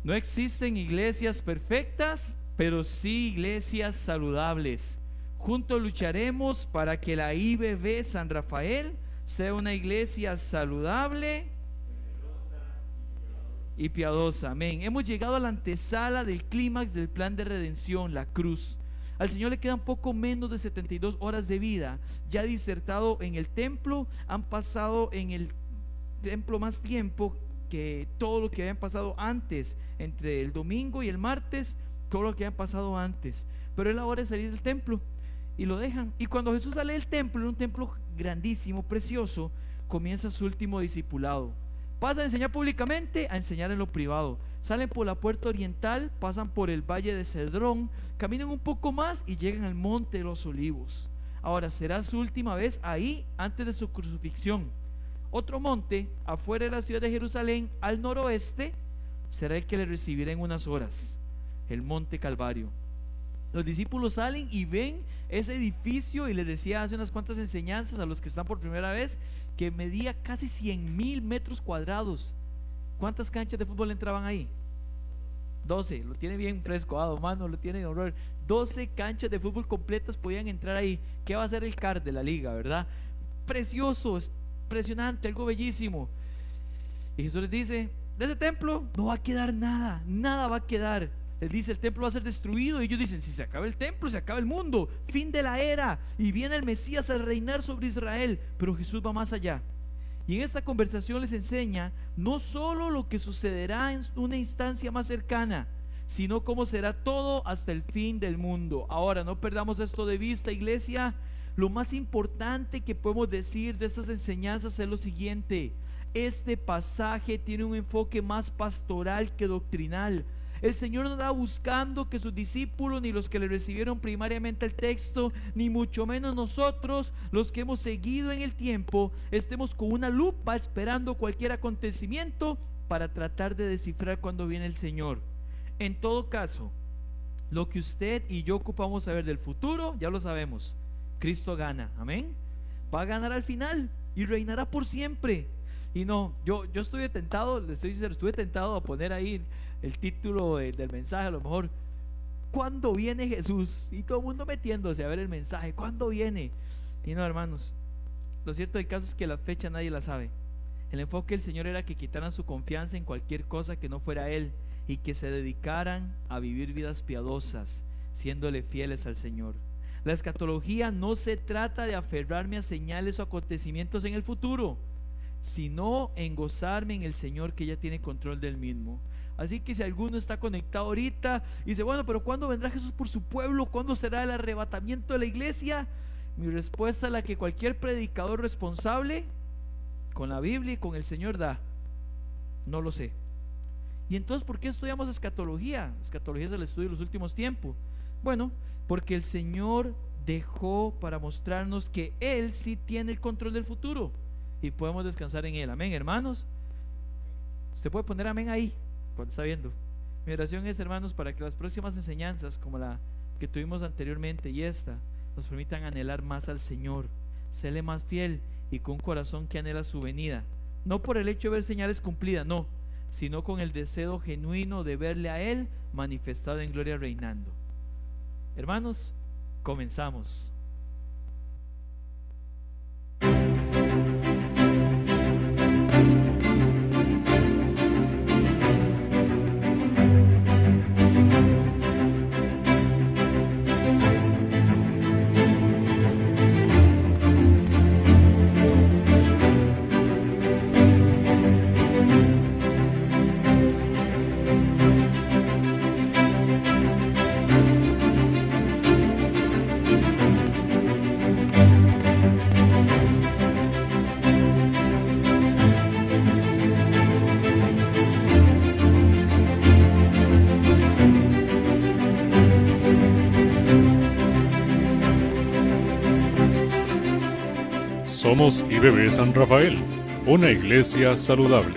No existen iglesias perfectas, pero sí iglesias saludables. Juntos lucharemos para que la IBB San Rafael sea una iglesia saludable y piadosa. Amén. Hemos llegado a la antesala del clímax del plan de redención, la cruz. Al Señor le quedan poco menos de 72 horas de vida. Ya ha disertado en el templo, han pasado en el templo más tiempo que todo lo que habían pasado antes, entre el domingo y el martes, todo lo que habían pasado antes. Pero es la hora de salir del templo y lo dejan. Y cuando Jesús sale del templo, en un templo grandísimo, precioso, comienza su último discipulado. Pasa de enseñar públicamente a enseñar en lo privado. Salen por la puerta oriental, pasan por el valle de Cedrón, caminan un poco más y llegan al monte de los olivos. Ahora será su última vez ahí antes de su crucifixión. Otro monte afuera de la ciudad de Jerusalén, al noroeste, será el que le recibirá en unas horas, el monte Calvario. Los discípulos salen y ven ese edificio, y les decía hace unas cuantas enseñanzas a los que están por primera vez, que medía casi 100,000 metros cuadrados. ¿Cuántas canchas de fútbol entraban ahí? 12, lo tiene bien fresco, mano, lo tiene horror. 12 canchas de fútbol completas podían entrar ahí. ¿Qué va a ser el CAR de la liga, verdad? Precioso, impresionante, algo bellísimo. Y Jesús les dice: de ese templo no va a quedar nada, nada va a quedar. Les dice: el templo va a ser destruido. Y ellos dicen: si se acaba el templo, se acaba el mundo, fin de la era, y viene el Mesías a reinar sobre Israel. Pero Jesús va más allá, y en esta conversación les enseña no solo lo que sucederá en una instancia más cercana, sino cómo será todo hasta el fin del mundo. Ahora, no perdamos esto de vista, iglesia. Lo más importante que podemos decir de estas enseñanzas es lo siguiente: este pasaje tiene un enfoque más pastoral que doctrinal. El Señor no está buscando que sus discípulos, ni los que le recibieron primariamente el texto, ni mucho menos nosotros, los que hemos seguido en el tiempo, estemos con una lupa esperando cualquier acontecimiento para tratar de descifrar cuándo viene el Señor. En todo caso, lo que usted y yo ocupamos saber del futuro, ya lo sabemos: Cristo gana, amén. Va a ganar al final y reinará por siempre. Y no, yo estuve tentado, le estoy diciendo, estuve tentado a poner ahí el título del mensaje, a lo mejor: ¿cuándo viene Jesús? Y todo el mundo metiéndose a ver el mensaje: ¿cuándo viene? Y no, hermanos, lo cierto del caso es que la fecha nadie la sabe. El enfoque del Señor era que quitaran su confianza en cualquier cosa que no fuera Él, y que se dedicaran a vivir vidas piadosas, siéndole fieles al Señor. La escatología no se trata de aferrarme a señales o acontecimientos en el futuro, sino en gozarme en el Señor, que ya tiene control del mismo. Así que si alguno está conectado ahorita y dice: bueno, pero ¿cuándo vendrá Jesús por su pueblo? ¿Cuándo será el arrebatamiento de la iglesia? Mi respuesta es la que cualquier predicador responsable con la Biblia y con el Señor da: no lo sé. Y entonces, ¿por qué estudiamos escatología? Escatología es el estudio de los últimos tiempos. Bueno, porque el Señor dejó para mostrarnos que Él sí tiene el control del futuro y podemos descansar en Él. Amén, hermanos. Usted puede poner amén ahí cuando está viendo. Mi oración es, hermanos, para que las próximas enseñanzas, como la que tuvimos anteriormente y esta, nos permitan anhelar más al Señor, serle más fiel y con un corazón que anhela su venida, no por el hecho de ver señales cumplidas, no, sino con el deseo genuino de verle a Él manifestado en gloria reinando. Hermanos, comenzamos. Somos IBB San Rafael, una iglesia saludable.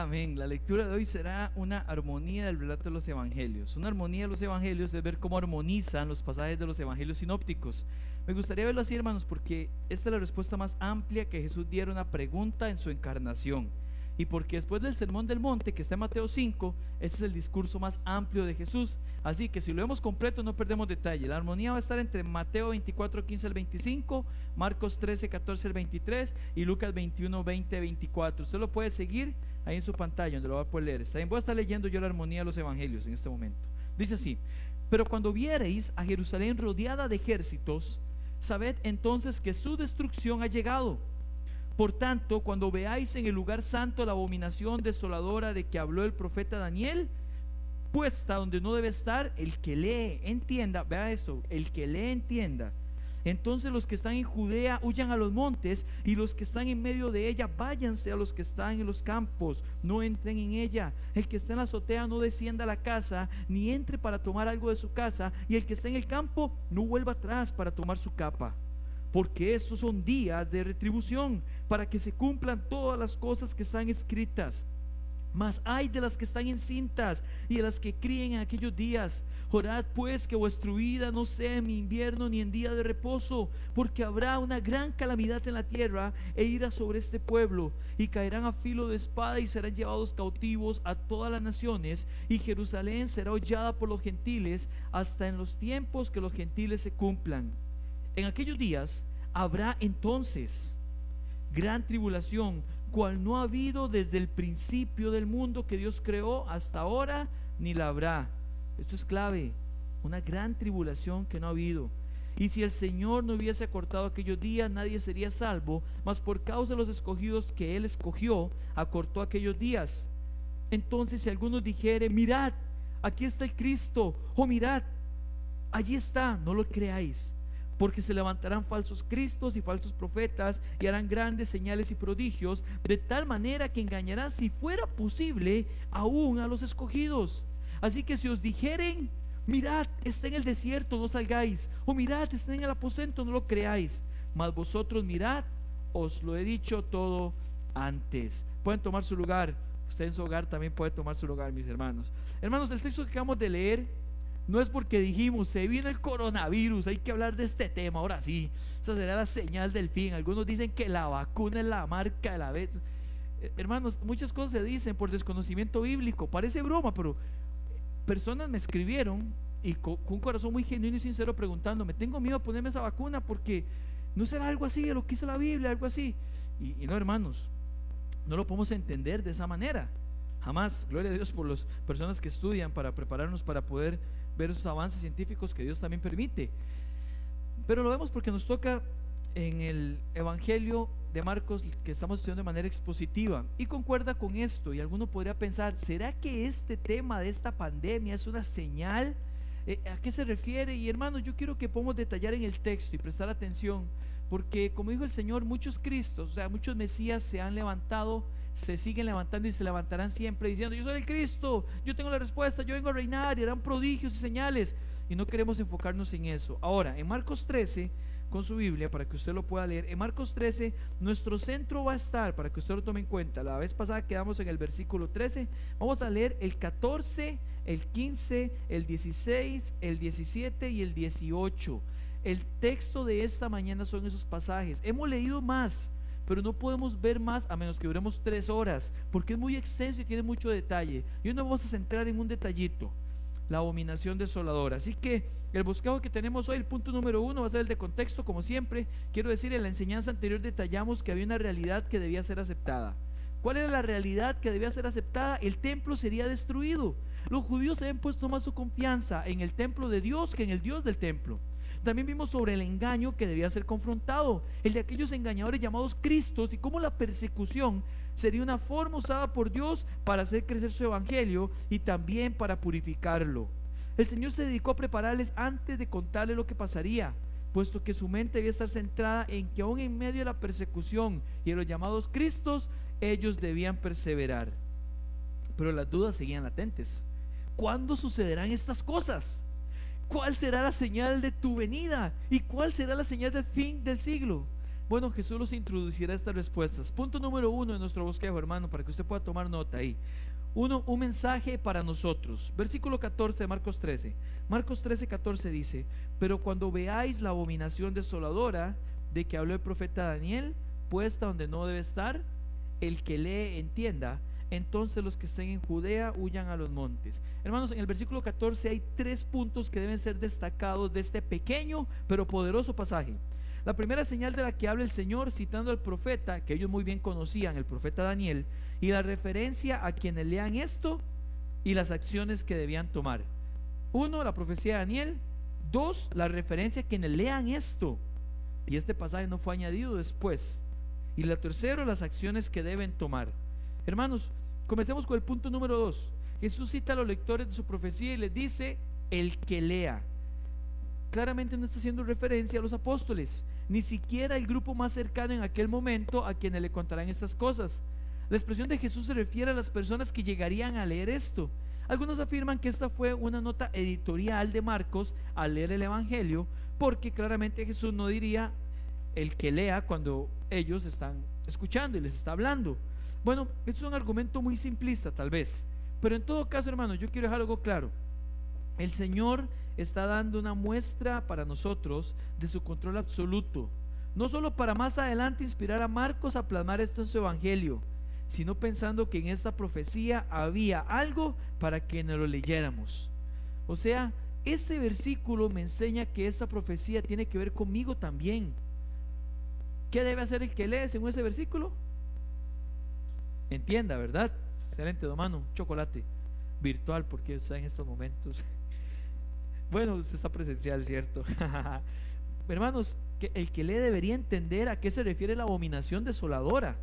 Amén. La lectura de hoy será una armonía del relato de los evangelios. Una armonía de los evangelios es ver cómo armonizan los pasajes de los evangelios sinópticos. Me gustaría verlo así, hermanos, porque esta es la respuesta más amplia que Jesús diera a una pregunta en su encarnación. Y porque después del Sermón del Monte, que está en Mateo 5, ese es el discurso más amplio de Jesús. Así que si lo vemos completo no perdemos detalle. La armonía va a estar entre Mateo 24, 15 al 25, Marcos 13, 14 al 23 y Lucas 21, 20, 24. Usted lo puede seguir ahí en su pantalla, donde lo va a poder leer. Está bien, voy a estar leyendo yo la armonía de los evangelios en este momento. Dice así: pero cuando viereis a Jerusalén rodeada de ejércitos, sabed entonces que su destrucción ha llegado. Por tanto, cuando veáis en el lugar santo la abominación desoladora de que habló el profeta Daniel, puesta donde no debe estar, el que lee, entienda, vea esto, el que lee, entienda. Entonces los que están en Judea huyan a los montes, y los que están en medio de ella váyanse a los que están en los campos, no entren en ella. El que está en la azotea no descienda a la casa, ni entre para tomar algo de su casa, y el que está en el campo no vuelva atrás para tomar su capa. Porque estos son días de retribución, para que se cumplan todas las cosas que están escritas. Mas hay de las que están encintas y de las que críen en aquellos días. Orad pues que vuestra vida no sea en invierno ni en día de reposo, porque habrá una gran calamidad en la tierra e ira sobre este pueblo, y caerán a filo de espada y serán llevados cautivos a todas las naciones, y Jerusalén será hollada por los gentiles hasta en los tiempos que los gentiles se cumplan. En aquellos días habrá entonces gran tribulación, cual no ha habido desde el principio del mundo que Dios creó hasta ahora, ni la habrá. Esto es clave, una gran tribulación que no ha habido. Y si el Señor no hubiese acortado aquellos días, nadie sería salvo, mas por causa de los escogidos que Él escogió, acortó aquellos días. Entonces si alguno dijere: mirad, aquí está el Cristo, o mirad, allí está, no lo creáis. Porque se levantarán falsos cristos y falsos profetas, y harán grandes señales y prodigios, de tal manera que engañarán, si fuera posible, aún a los escogidos. Así que si os dijeren: mirad, está en el desierto, no salgáis, o mirad, está en el aposento, no lo creáis. Mas vosotros mirad, os lo he dicho todo antes. Pueden tomar su lugar. Usted en su hogar también puede tomar su lugar, mis hermanos. Hermanos, el texto que acabamos de leer no es porque dijimos: se vino el coronavirus, hay que hablar de este tema, ahora sí, esa será la señal del fin. Algunos dicen que la vacuna es la marca de la vez. Hermanos, muchas cosas se dicen por desconocimiento bíblico, parece broma, pero personas me escribieron y con un corazón muy genuino y sincero preguntándome: tengo miedo a ponerme esa vacuna porque no será algo así de lo que dice la Biblia, algo así. Y no, hermanos, no lo podemos entender de esa manera, jamás. Gloria a Dios por las personas que estudian para prepararnos para poder ver esos avances científicos que Dios también permite. Pero lo vemos porque nos toca en el Evangelio de Marcos, que estamos estudiando de manera expositiva, y concuerda con esto. Y alguno podría pensar: ¿será que este tema de esta pandemia es una señal? ¿A qué se refiere? Y hermanos, yo quiero que podamos detallar en el texto y prestar atención, porque como dijo el Señor, muchos Cristos, o sea, muchos Mesías se han levantado, se siguen levantando y se levantarán siempre diciendo: yo soy el Cristo, yo tengo la respuesta, yo vengo a reinar, y harán prodigios y señales. Y no queremos enfocarnos en eso. Ahora, en Marcos 13, con su Biblia, para que usted lo pueda leer, en Marcos 13, nuestro centro va a estar, para que usted lo tome en cuenta. La vez pasada quedamos en el versículo 13, vamos a leer el 14, el 15, el 16, el 17 y el 18. El texto de esta mañana son esos pasajes. Hemos leído más, pero no podemos ver más a menos que duremos 3 horas, porque es muy extenso y tiene mucho detalle. Y hoy nos vamos a centrar en un detallito: la abominación desoladora. Así que el bosquejo que tenemos hoy, el punto número 1 va a ser el de contexto, como siempre. Quiero decir, en la enseñanza anterior detallamos que había una realidad que debía ser aceptada. ¿Cuál era la realidad que debía ser aceptada? El templo sería destruido. Los judíos habían puesto más su confianza en el templo de Dios que en el Dios del templo. También vimos sobre el engaño que debía ser confrontado, el de aquellos engañadores llamados Cristos, y cómo la persecución sería una forma usada por Dios para hacer crecer su evangelio y también para purificarlo. El Señor se dedicó a prepararles antes de contarles lo que pasaría, puesto que su mente debía estar centrada en que aún en medio de la persecución y de los llamados Cristos, ellos debían perseverar. Pero las dudas seguían latentes. ¿Cuándo sucederán estas cosas? ¿Cuál será la señal de tu venida? ¿Y cuál será la señal del fin del siglo? Bueno, Jesús los introducirá a estas respuestas. Punto número 1 de nuestro bosquejo, hermano, para que usted pueda tomar nota ahí. Un mensaje para nosotros. Versículo 14 de Marcos 13. Marcos 13, 14 dice: pero cuando veáis la abominación desoladora de que habló el profeta Daniel, puesta donde no debe estar, el que lee entienda, entonces los que estén en Judea huyan a los montes. Hermanos, en el versículo 14 hay 3 puntos que deben ser destacados de este pequeño pero poderoso pasaje. La primera señal de la que habla el Señor, citando al profeta, que ellos muy bien conocían, el profeta Daniel, y la referencia a quienes lean esto y las acciones que debían tomar. 1, la profecía de Daniel. 2, la referencia a quienes lean esto, y este pasaje no fue añadido después. Y la tercera, las acciones que deben tomar. Hermanos, comencemos con el punto número 2. Jesús cita a los lectores de su profecía y les dice: el que lea. Claramente no está haciendo referencia a los apóstoles, ni siquiera el grupo más cercano en aquel momento a quienes le contarán estas cosas. La expresión de Jesús se refiere a las personas que llegarían a leer esto. Algunos afirman que esta fue una nota editorial de Marcos al leer el Evangelio, porque claramente Jesús no diría el que lea cuando ellos están escuchando y les está hablando. Bueno, esto es un argumento muy simplista tal vez, pero en todo caso, hermanos, yo quiero dejar algo claro. El Señor está dando una muestra para nosotros de su control absoluto, no solo para más adelante inspirar a Marcos a plasmar esto en su evangelio, sino pensando que en esta profecía había algo para que nos lo leyéramos. O sea, ese versículo me enseña que esta profecía tiene que ver conmigo también. ¿Qué debe hacer el que lee según ese versículo? Entienda, ¿verdad? Excelente, hermano. Chocolate virtual, porque está en estos momentos. Bueno, usted está presencial, ¿cierto? Hermanos, que el que lee debería entender a qué se refiere la abominación desoladora,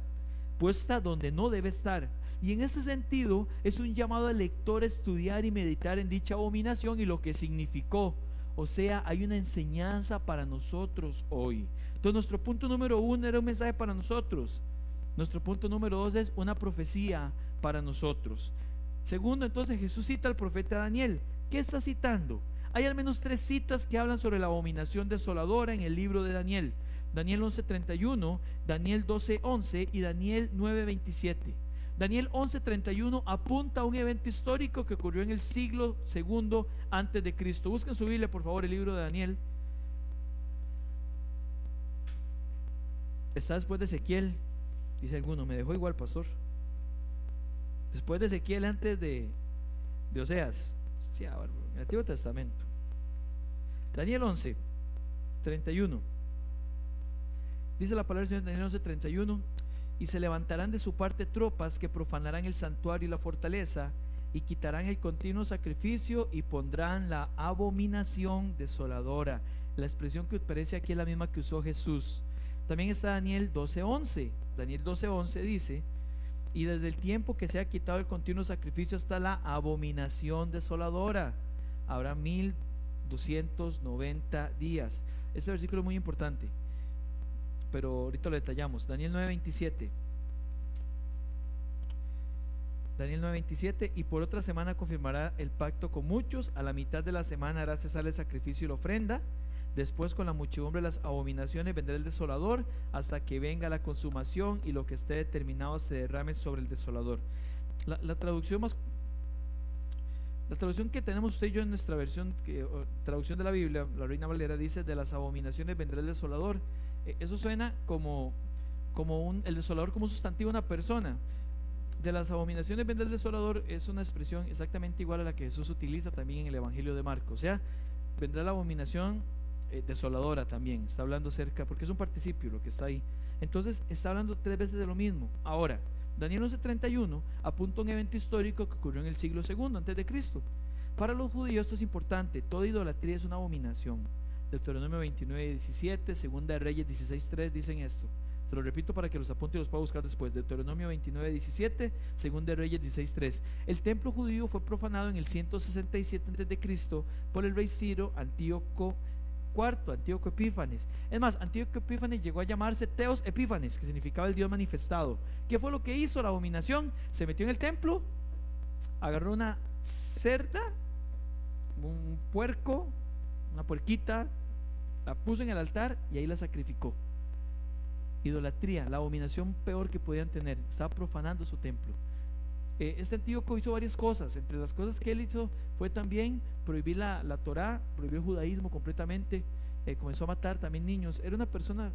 puesta donde no debe estar. Y en ese sentido es un llamado al lector a estudiar y meditar en dicha abominación y lo que significó. O sea, hay una enseñanza para nosotros hoy. Entonces nuestro punto número 1 era un mensaje para nosotros. Nuestro punto número 2 es una profecía para nosotros. Segundo, entonces Jesús cita al profeta Daniel. ¿Qué está citando? Hay al menos 3 citas que hablan sobre la abominación desoladora en el libro de Daniel. Daniel 11:31, Daniel 12:11 y Daniel 9:27. Daniel 11:31 apunta a un evento histórico que ocurrió en el siglo II antes de Cristo. Busquen su Biblia, por favor, el libro de Daniel. Está después de Ezequiel, dice alguno. Me dejó igual, pastor. Después de Ezequiel, antes de Oseas. Sí, en el Antiguo Testamento. Daniel 11:31. Dice la palabra del Señor en Daniel 11:31: y se levantarán de su parte tropas que profanarán el santuario y la fortaleza, y quitarán el continuo sacrificio y pondrán la abominación desoladora. La expresión que aparece aquí es la misma que usó Jesús. También está Daniel 12:11. Daniel 12:11 dice: y desde el tiempo que se ha quitado el continuo sacrificio hasta la abominación desoladora habrá 1290 días. Este versículo es muy importante, pero ahorita lo detallamos. Daniel 9:27. Daniel 9:27: y por otra semana confirmará el pacto con muchos, a la mitad de la semana hará cesar el sacrificio y la ofrenda, después con la muchedumbre de las abominaciones vendrá el desolador, hasta que venga la consumación y lo que esté determinado se derrame sobre el desolador. La traducción que tenemos usted y yo en nuestra versión, traducción de la Biblia, la Reina Valera, dice: de las abominaciones vendrá el desolador. Eso suena como el desolador como un sustantivo de una persona. De las abominaciones vendrá el desolador es una expresión exactamente igual a la que Jesús utiliza también en el Evangelio de Marcos. O sea, vendrá la abominación desoladora también. Está hablando cerca, porque es un participio lo que está ahí. Entonces está hablando 3 veces de lo mismo. Ahora, Daniel 11:31 apunta a un evento histórico que ocurrió en el siglo II antes de Cristo. Para los judíos esto es importante. Toda idolatría es una abominación. Deuteronomio 29:17, Segunda de Reyes 16:3 dicen esto. Se lo repito para que los apunte y los pueda buscar después. Deuteronomio 29:17, Segunda de Reyes 16:3. El templo judío fue profanado en el 167 a.C. por el rey Ciro Antíoco IV, Antíoco Epífanes. Es más, Antíoco Epífanes llegó a llamarse Teos Epífanes, que significaba el Dios manifestado. ¿Qué fue lo que hizo la abominación? Se metió en el templo, agarró una cerda, un puerco, una puerquita, la puso en el altar y ahí la sacrificó. Idolatría, la abominación peor que podían tener. Estaba profanando su templo. Este Antíoco hizo varias cosas. Entre las cosas que él hizo fue también prohibir la Torá, prohibió el judaísmo completamente. Comenzó a matar también niños. Era una persona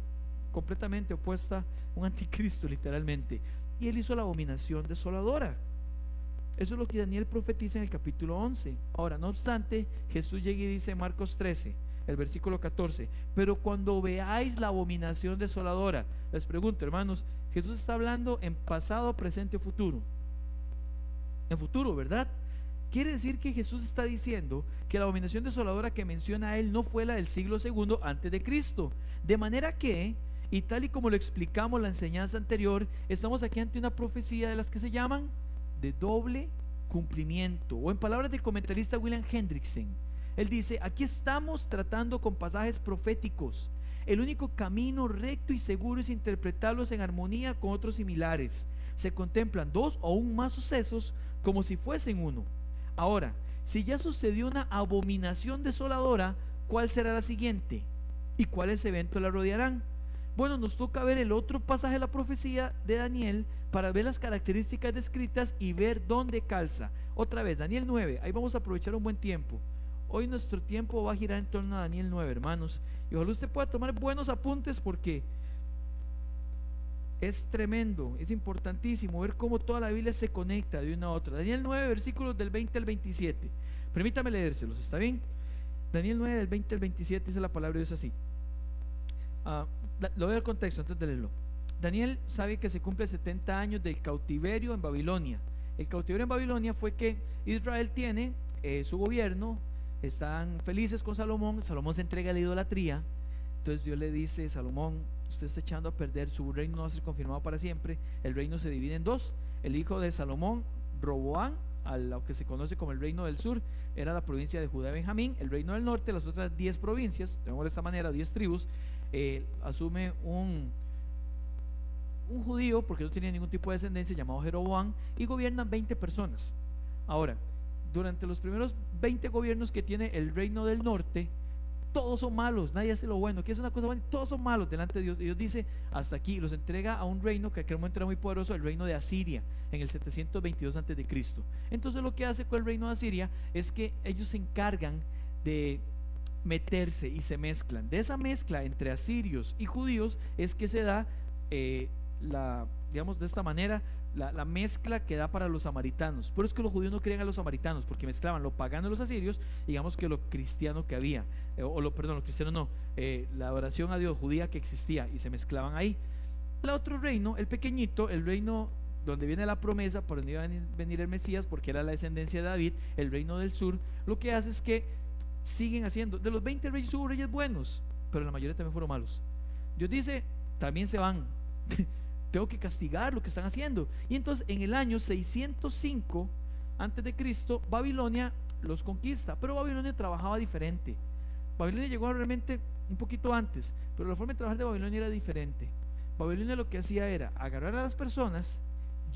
completamente opuesta, un anticristo literalmente. Y él hizo la abominación desoladora. Eso es lo que Daniel profetiza en el capítulo 11. Ahora, no obstante, Jesús llega y dice en Marcos 13, el versículo 14: pero cuando veáis la abominación desoladora. Les pregunto, hermanos, Jesús está hablando en pasado, presente o futuro. En futuro, ¿verdad? Quiere decir que Jesús está diciendo que la abominación desoladora que menciona él no fue la del siglo II antes de Cristo. De manera que, y tal y como lo explicamos en la enseñanza anterior, estamos aquí ante una profecía de las que se llaman de doble cumplimiento, o en palabras del comentarista William Hendrickson, él dice: aquí estamos tratando con pasajes proféticos. El único camino recto y seguro es interpretarlos en armonía con otros similares. Se contemplan dos o aún más sucesos como si fuesen uno. Ahora, si ya sucedió una abominación desoladora, ¿cuál será la siguiente? ¿Y cuáles eventos la rodearán? Bueno, nos toca ver el otro pasaje de la profecía de Daniel para ver las características descritas y ver dónde calza. Otra vez, Daniel 9, ahí vamos a aprovechar un buen tiempo. Hoy nuestro tiempo va a girar en torno a Daniel 9, hermanos, y ojalá usted pueda tomar buenos apuntes, porque es tremendo, es importantísimo ver cómo toda la Biblia se conecta de una a otra. Daniel 9, versículos del 20 al 27. Permítame leérselos, ¿está bien? Daniel 9, del 20 al 27 dice la palabra de Dios así. Lo veo el contexto antes de leerlo. Daniel sabe que se cumple 70 años del cautiverio en Babilonia. El cautiverio en Babilonia fue que Israel tiene su gobierno, están felices con Salomón. Salomón se entrega a la idolatría. Entonces Dios le dice: Salomón, usted está echando a perder, su reino no va a ser confirmado para siempre. El reino se divide en dos. El hijo de Salomón, Roboam, a lo que se conoce como el reino del sur, era la provincia de Judá y Benjamín. El reino del norte, las otras 10 provincias, de esta manera, 10 tribus, asume un judío, porque no tenía ningún tipo de descendencia, llamado Jeroboam, y gobiernan 20 personas. Ahora, durante los primeros 20 gobiernos que tiene el reino del norte, todos son malos, nadie hace lo bueno. ¿Qué es una cosa buena? Todos son malos delante de Dios. Y Dios dice: hasta aquí. Los entrega a un reino que en aquel momento era muy poderoso, el reino de Asiria, en el 722 antes de Cristo. Entonces lo que hace con el reino de Asiria es que ellos se encargan de meterse y se mezclan. De esa mezcla entre asirios y judíos es que se da digamos de esta manera, la mezcla que da para los samaritanos. Por eso es que los judíos no creían a los samaritanos, porque mezclaban lo pagano de los asirios, digamos que lo cristiano que había, lo cristiano no, la adoración a Dios judía que existía, y se mezclaban ahí. El otro reino, el pequeñito, el reino donde viene la promesa, por donde iba a venir el Mesías, porque era la descendencia de David, el reino del sur, lo que hace es que siguen haciendo, de los 20 reyes hubo reyes buenos, pero la mayoría también fueron malos. Dios dice: también se van. Tengo que castigar lo que están haciendo. Y entonces en el año 605 antes de Cristo, Babilonia los conquista. Pero Babilonia trabajaba diferente. Babilonia llegó realmente un poquito antes, pero la forma de trabajar de Babilonia era diferente. Babilonia lo que hacía era agarrar a las personas,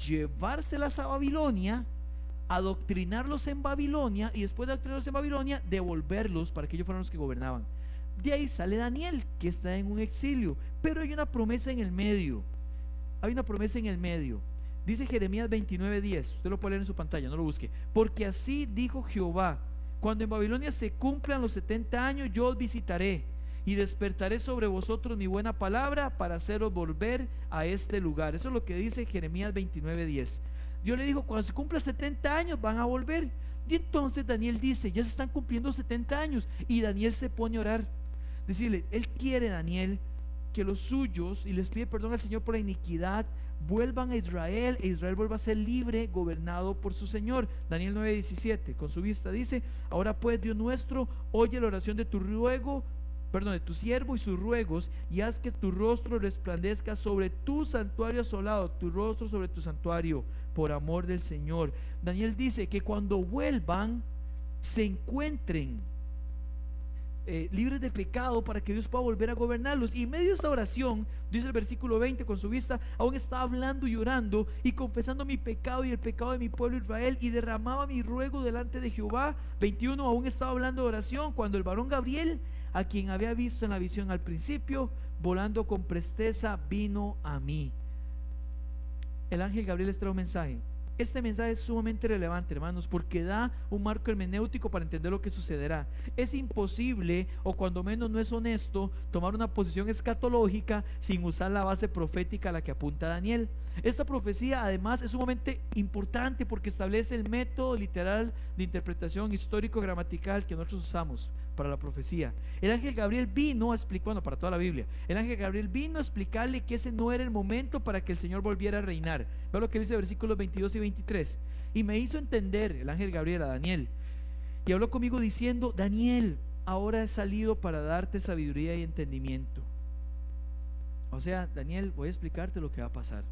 llevárselas a Babilonia, adoctrinarlos en Babilonia, y después de adoctrinarlos en Babilonia, devolverlos para que ellos fueran los que gobernaban. De ahí sale Daniel, que está en un exilio, pero hay una promesa en el medio. Hay una promesa en el medio. Dice Jeremías 29:10, usted lo puede leer en su pantalla, no lo busque. Porque así dijo Jehová: cuando en Babilonia se cumplan los 70 años, yo os visitaré y despertaré sobre vosotros mi buena palabra para haceros volver a este lugar. Eso es lo que dice Jeremías 29:10. Dios le dijo: cuando se cumplan 70 años van a volver. Y entonces Daniel dice: ya se están cumpliendo 70 años. Y Daniel se pone a orar, decirle, él quiere, Daniel, que los suyos, y les pide perdón al Señor por la iniquidad, vuelvan a Israel, e Israel vuelva a ser libre, gobernado por su Señor. Daniel 9:17, con su vista dice: ahora pues, Dios nuestro, oye la oración de tu siervo y sus ruegos, y haz que tu rostro resplandezca sobre tu santuario asolado, tu rostro sobre tu santuario, por amor del Señor. Daniel dice que cuando vuelvan se encuentren libres de pecado para que Dios pueda volver a gobernarlos. Y en medio de esta oración, dice el versículo 20, con su vista aún estaba hablando y llorando y confesando mi pecado y el pecado de mi pueblo Israel, y derramaba mi ruego delante de Jehová. 21, aún estaba hablando de oración cuando el varón Gabriel, a quien había visto en la visión al principio, volando con presteza, vino a mí. El ángel Gabriel les trae un mensaje. Este mensaje es sumamente relevante, hermanos, porque da un marco hermenéutico para entender lo que sucederá. Es imposible, o cuando menos no es honesto, tomar una posición escatológica sin usar la base profética a la que apunta Daniel. Esta profecía además es sumamente importante porque establece el método literal de interpretación histórico-gramatical que nosotros usamos para la profecía. El ángel Gabriel vino a explicar, bueno, para toda la Biblia, el ángel Gabriel vino a explicarle que ese no era el momento para que el Señor volviera a reinar. Vea lo que dice versículos 22 y 23. Y me hizo entender el ángel Gabriel a Daniel, y habló conmigo diciendo: Daniel, ahora he salido para darte sabiduría y entendimiento. O sea, Daniel, voy a explicarte lo que va a pasar.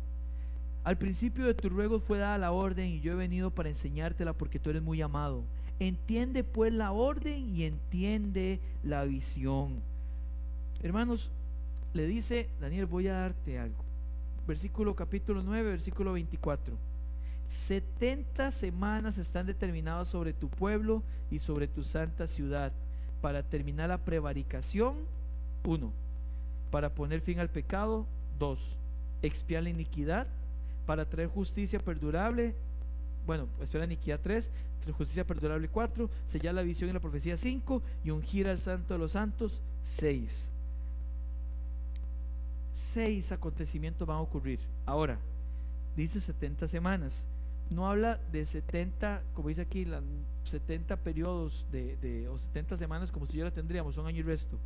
Al principio de tu ruego fue dada la orden, y yo he venido para enseñártela porque tú eres muy amado. Entiende pues la orden y entiende la visión. Hermanos, le dice Daniel: voy a darte algo. Versículo capítulo 9, versículo 24. 70 semanas están determinadas sobre tu pueblo y sobre tu santa ciudad, para terminar la prevaricación, 1, para poner fin al pecado, 2, expiar la iniquidad, para traer justicia perdurable, expiar la iniquidad, 3, justicia perdurable, 4, sellar la visión y la profecía, 5, y ungir al santo de los santos, 6. 6 acontecimientos van a ocurrir. Ahora, dice 70 semanas. No habla de 70, como dice aquí, 70 periodos o 70 semanas como si ya la tendríamos, un año y resto.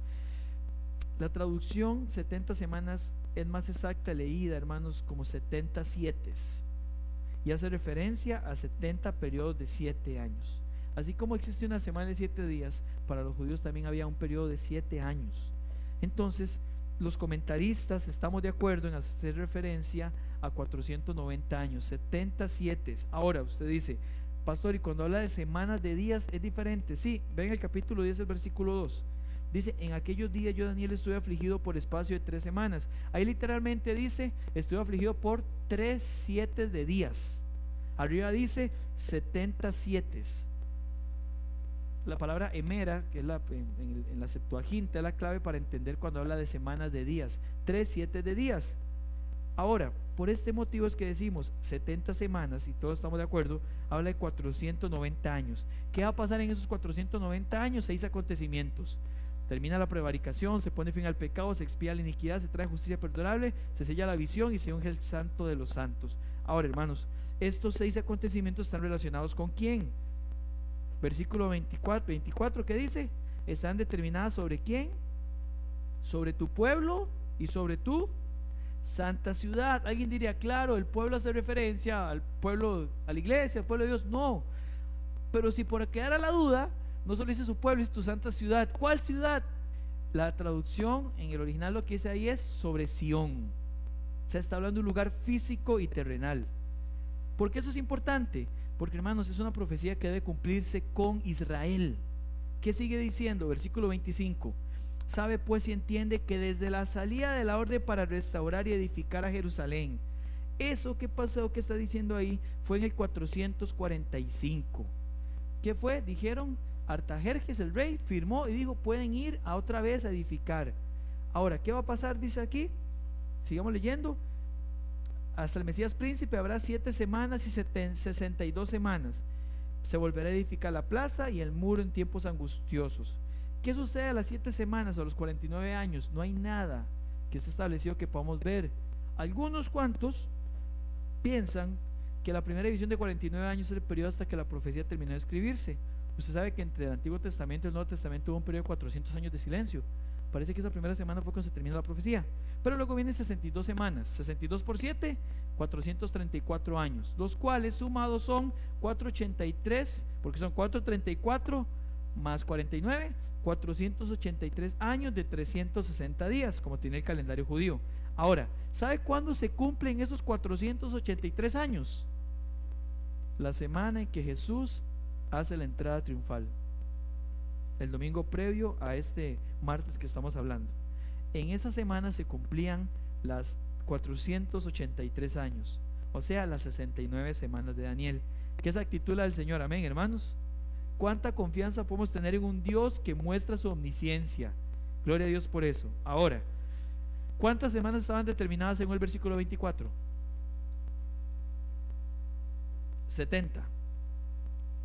La traducción 70 semanas es más exacta leída, hermanos, como 70 sietes, y hace referencia a 70 periodos de 7 años. Así como existe una semana de 7 días, para los judíos también había un periodo de 7 años. Entonces, los comentaristas estamos de acuerdo en hacer referencia a 490 años, 77. Ahora usted dice: pastor, y cuando habla de semanas de días es diferente. Sí, ven el capítulo 10, el versículo 2. Dice: en aquellos días yo, Daniel, estuve afligido por espacio de 3 semanas. Ahí literalmente dice: estuve afligido por 3 7 de días. Arriba dice 77. La palabra emera, que es en la Septuaginta, es la clave para entender cuando habla de semanas de días. 3 7 de días. Ahora, por este motivo es que decimos 70 semanas, y todos estamos de acuerdo, habla de 490 años. ¿Qué va a pasar en esos 490 años? 6 acontecimientos. Termina la prevaricación, se pone fin al pecado, se expía la iniquidad, se trae justicia perdurable, se sella la visión y se unge el santo de los santos. Ahora, hermanos, estos 6 acontecimientos están relacionados ¿con quién? Versículo 24, ¿qué dice? Están determinadas sobre quién, sobre tu pueblo y sobre tu santa ciudad. Alguien diría: claro, el pueblo hace referencia al pueblo, a la iglesia, al pueblo de Dios. No, pero si por quedara la duda, no solo dice su pueblo, es tu santa ciudad. ¿Cuál ciudad? La traducción en el original lo que dice ahí es sobre Sión. O sea, está hablando de un lugar físico y terrenal. ¿Por qué eso es importante? Porque, hermanos, es una profecía que debe cumplirse con Israel. ¿Qué sigue diciendo? Versículo 25. Sabe pues y entiende que desde la salida de la orden para restaurar y edificar a Jerusalén, eso que pasó, que está diciendo ahí, fue en el 445. ¿Qué fue? Dijeron: Artajerjes el rey firmó y dijo: pueden ir a otra vez a edificar. Ahora, ¿qué va a pasar? Dice aquí, sigamos leyendo: hasta el Mesías príncipe habrá 7 semanas y 62 semanas. Se volverá a edificar la plaza y el muro en tiempos angustiosos. ¿Qué sucede a las 7 semanas o a los 49 años? No hay nada que esté establecido que podamos ver. Algunos cuantos piensan que la primera división de 49 años es el periodo hasta que la profecía terminó de escribirse. Usted sabe que entre el Antiguo Testamento y el Nuevo Testamento hubo un periodo de 400 años de silencio. Parece que esa primera semana fue cuando se terminó la profecía. Pero luego vienen 62 semanas, 62 por 7, 434 años, los cuales sumados son 483, porque son 434 más 49, 483 años de 360 días, como tiene el calendario judío. Ahora, ¿sabe cuándo se cumplen esos 483 años? La semana en que Jesús hace la entrada triunfal. el domingo previo a este martes que estamos hablando. En esa semana se cumplían las 483 años, o sea, las 69 semanas de Daniel. ¿Qué es actitud la del Señor? Amén, hermanos. ¿Cuánta confianza podemos tener en un Dios que muestra su omnisciencia? Gloria a Dios por eso. Ahora, ¿cuántas semanas estaban determinadas según el versículo 24? 70.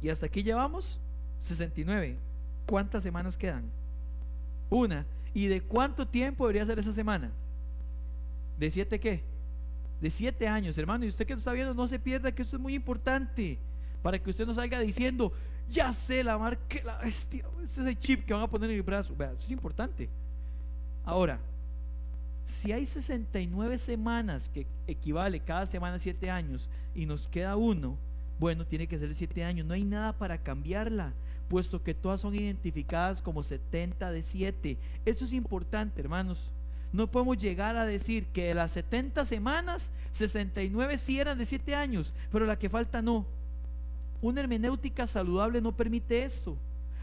Y hasta aquí llevamos 69. ¿Cuántas semanas quedan? Una. ¿Y de cuánto tiempo debería ser esa semana? ¿De 7 qué? De 7 años, hermano. Y usted que lo está viendo, no se pierda que esto es muy importante, para que usted no salga diciendo: ya sé la marca, la bestia, ese es el chip que van a poner en el brazo. Vea, eso es importante. Ahora, si hay 69 semanas, que equivale cada semana a 7 años, y nos queda uno, bueno, tiene que ser 7 años. No hay nada para cambiarla, puesto que todas son identificadas como 70 de 7. Esto es importante, hermanos. No podemos llegar a decir que de las 70 semanas, 69 sí eran de 7 años, pero la que falta no. Una hermenéutica saludable no permite esto.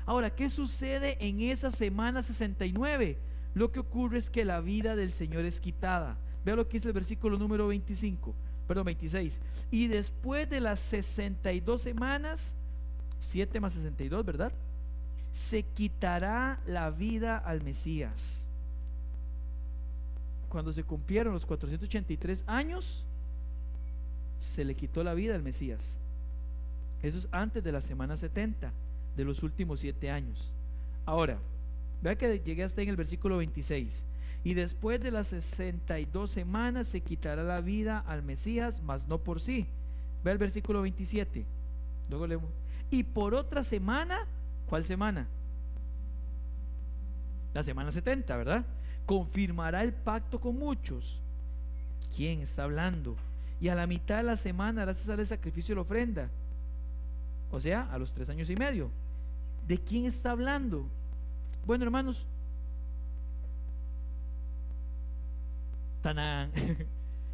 Ahora, ¿qué sucede en esa semana 69? Lo que ocurre es que la vida del Señor es quitada. Vea lo que dice el versículo número 26. Y después de las 62 semanas, 7 más 62, ¿verdad? Se quitará la vida al Mesías. Cuando se cumplieron los 483 años, se le quitó la vida al Mesías. Eso es antes de la semana 70, de los últimos 7 años. Ahora, vea que llegué hasta en el versículo 26. Y después de las 62 semanas se quitará la vida al Mesías, mas no por sí. Vea el versículo 27. Luego leemos. Y por otra semana, ¿cuál semana? La semana 70, ¿verdad? Confirmará el pacto con muchos. ¿Quién está hablando? Y a la mitad de la semana hará cesar el sacrificio y la ofrenda. O sea, a los 3 años y medio. ¿De quién está hablando? Bueno, hermanos, ¡tanán!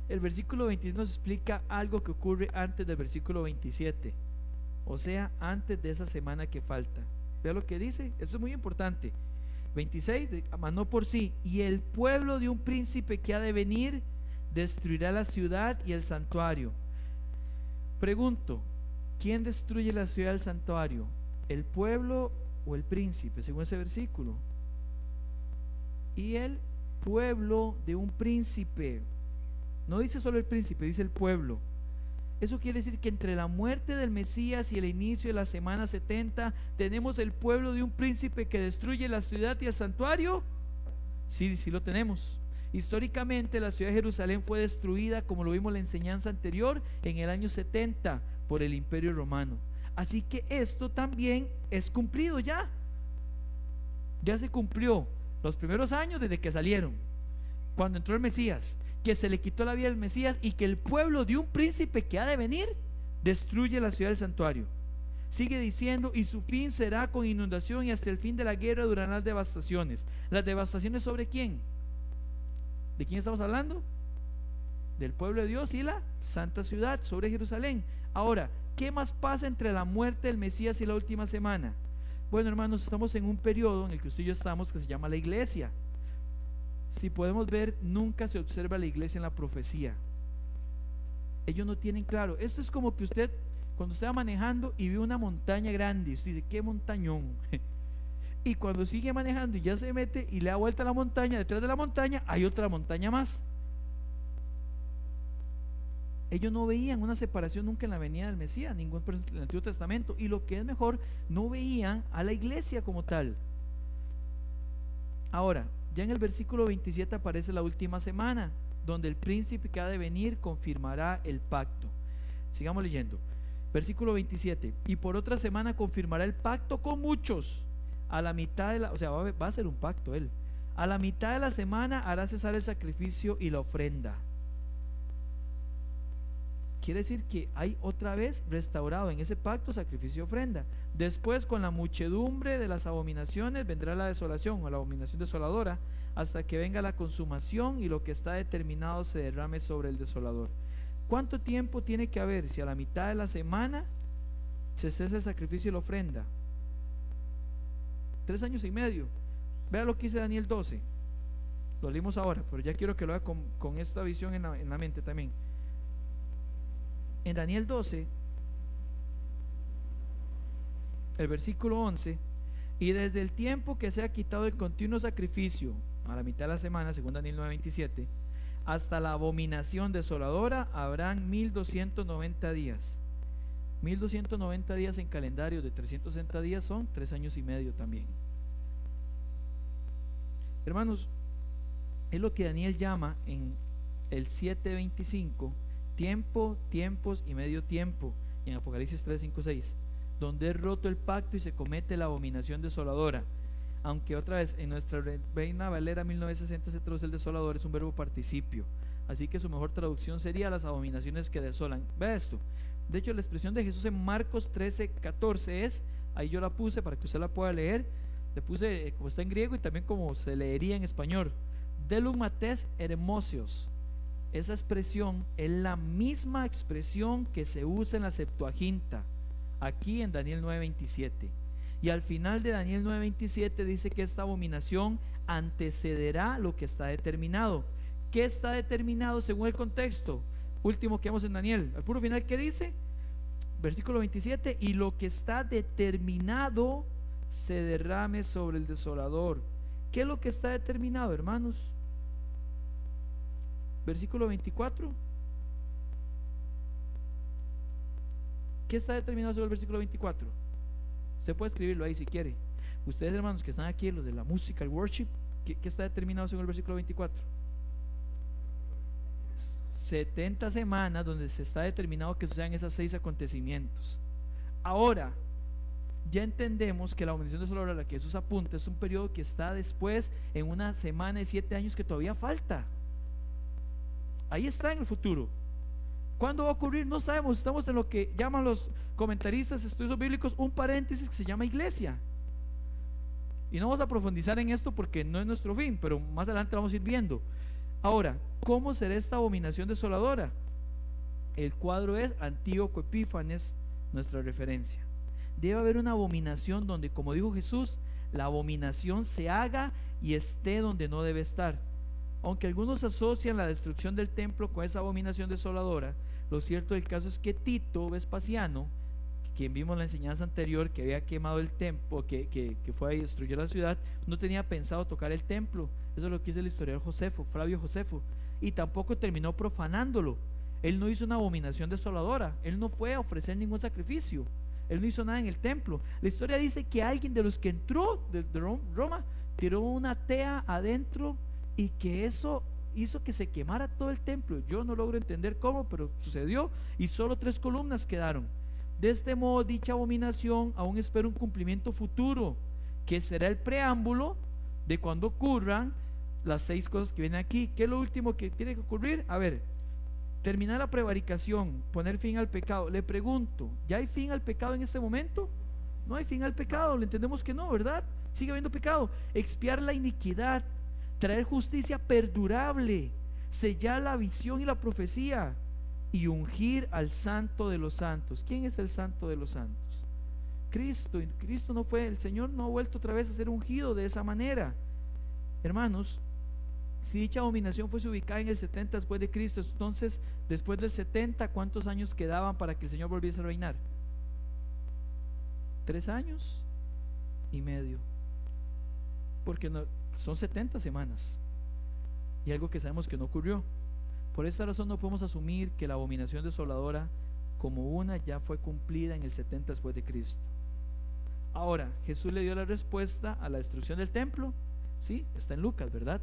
El versículo 26 nos explica algo que ocurre antes del versículo 27, o sea, antes de esa semana que falta. Vea lo que dice, esto es muy importante. 26, mas no por sí. Y el pueblo de un príncipe que ha de venir destruirá la ciudad y el santuario. Pregunto, ¿quién destruye la ciudad y el santuario? ¿El pueblo o el príncipe? Según ese versículo. Y el pueblo de un príncipe. No dice solo el príncipe, dice el pueblo. Eso quiere decir que entre la muerte del Mesías y el inicio de la semana 70 tenemos el pueblo de un príncipe que destruye la ciudad y el santuario. Sí, sí lo tenemos. Históricamente la ciudad de Jerusalén fue destruida, como lo vimos en la enseñanza anterior, en el año 70 por el Imperio Romano. Así que esto también es cumplido ya. Ya se cumplió los primeros años desde que salieron, cuando entró el Mesías, que se le quitó la vida al Mesías y que el pueblo de un príncipe que ha de venir destruye la ciudad del santuario. Sigue diciendo, y su fin será con inundación, y hasta el fin de la guerra durarán las devastaciones. ¿Las devastaciones sobre quién? ¿De quién estamos hablando? Del pueblo de Dios y la santa ciudad, sobre Jerusalén. Ahora, ¿qué más pasa entre la muerte del Mesías y la última semana? Bueno, hermanos, estamos en un periodo en el que usted y yo estamos, que se llama la iglesia. Si podemos ver, nunca se observa la iglesia en la profecía. Ellos no tienen claro. Esto es como que usted, cuando usted va manejando y ve una montaña grande, y usted dice, qué montañón. Y cuando sigue manejando y ya se mete y le da vuelta a la montaña, detrás de la montaña hay otra montaña más. Ellos no veían una separación nunca en la venida del Mesías, ningún en el Antiguo Testamento, y lo que es mejor, no veían a la iglesia como tal. Ahora, ya en el versículo 27 aparece la última semana, donde el príncipe que ha de venir confirmará el pacto. Sigamos leyendo. Versículo 27. Y por otra semana confirmará el pacto con muchos. A la mitad de la, o sea, va a ser un pacto él. A la mitad de la semana hará cesar el sacrificio y la ofrenda. Quiere decir que hay otra vez restaurado en ese pacto sacrificio y ofrenda. Después, con la muchedumbre de las abominaciones vendrá la desolación o la abominación desoladora, hasta que venga la consumación y lo que está determinado se derrame sobre el desolador. ¿Cuánto tiempo tiene que haber si a la mitad de la semana se cesa el sacrificio y la ofrenda? 3 años y medio. Vea lo que dice Daniel 12. Lo leímos ahora, pero ya quiero que lo vea con esta visión en la mente también. En Daniel 12, el versículo 11: y desde el tiempo que se ha quitado el continuo sacrificio, a la mitad de la semana, según Daniel 9:27, hasta la abominación desoladora, habrán 1290 días. 1290 días en calendario de 360 días son 3 años y medio también. Hermanos, es lo que Daniel llama en el 7:25 tiempo, tiempos y medio tiempo, en Apocalipsis 3, 5, 6, donde es roto el pacto y se comete la abominación desoladora. Aunque otra vez en nuestra Reina Valera 1960 se traduce el desolador, es un verbo participio, así que su mejor traducción sería las abominaciones que desolan. Vea esto. De hecho, la expresión de Jesús en Marcos 13, 14 es, ahí yo la puse para que usted la pueda leer, le puse como está en griego y también como se leería en español: Delugmates hermosios. Esa expresión es la misma expresión que se usa en la Septuaginta, aquí en Daniel 9:27. Y al final de Daniel 9:27 dice que esta abominación antecederá lo que está determinado. ¿Qué está determinado según el contexto? Último que vemos en Daniel, al puro final, ¿qué dice? Versículo 27: y lo que está determinado se derrame sobre el desolador. ¿Qué es lo que está determinado, hermanos? Versículo 24. ¿Qué está determinado sobre el versículo 24? Usted puede escribirlo ahí si quiere. Ustedes, hermanos, que están aquí, los de la música, el worship, ¿qué está determinado según el versículo 24? 70 semanas donde se está determinado que sean esos 6 acontecimientos. Ahora, ya entendemos que la abominación desoladora a la que Jesús apunta es un periodo que está después, en una semana y 7 años que todavía falta. Ahí está en el futuro. ¿Cuándo va a ocurrir? No sabemos. Estamos en lo que llaman los comentaristas, estudios bíblicos, un paréntesis que se llama iglesia. Y no vamos a profundizar en esto porque no es nuestro fin, pero más adelante vamos a ir viendo. Ahora, ¿cómo será esta abominación desoladora? El cuadro es Antíoco Epífanes, nuestra referencia. Debe haber una abominación donde, como dijo Jesús, la abominación se haga y esté donde no debe estar. Aunque algunos asocian la destrucción del templo con esa abominación desoladora, lo cierto del caso es que Tito Vespasiano, quien vimos en la enseñanza anterior, que había quemado el templo, que fue y destruyó la ciudad, no tenía pensado tocar el templo. Eso es lo que dice el historiador Flavio Josefo, y tampoco terminó profanándolo. Él no hizo una abominación desoladora, él no fue a ofrecer ningún sacrificio, él no hizo nada en el templo. La historia dice que alguien de los que entró de Roma tiró una tea adentro y que eso hizo que se quemara todo el templo. Yo no logro entender cómo, pero sucedió, y solo 3 columnas quedaron. De este modo, dicha abominación aún espera un cumplimiento futuro, que será el preámbulo de cuando ocurran las 6 cosas que vienen aquí. ¿Qué es lo último que tiene que ocurrir? A ver, terminar la prevaricación, poner fin al pecado. Le pregunto, ¿ya hay fin al pecado en este momento? No hay fin al pecado, le entendemos que no, ¿verdad? Sigue habiendo pecado. Expiar la iniquidad, traer justicia perdurable, sellar la visión y la profecía, y ungir al santo de los santos. ¿Quién es el santo de los santos? Cristo. Y Cristo no fue, el Señor no ha vuelto otra vez a ser ungido de esa manera. Hermanos, si dicha abominación fuese ubicada en el 70 después de Cristo, entonces después del 70, ¿cuántos años quedaban para que el Señor volviese a reinar? 3 años y medio, porque no, son 70 semanas, y algo que sabemos que no ocurrió. Por esta razón no podemos asumir que la abominación desoladora como una ya fue cumplida en el 70 después de Cristo. Ahora, Jesús le dio la respuesta a la destrucción del templo. Sí, está en Lucas, ¿verdad?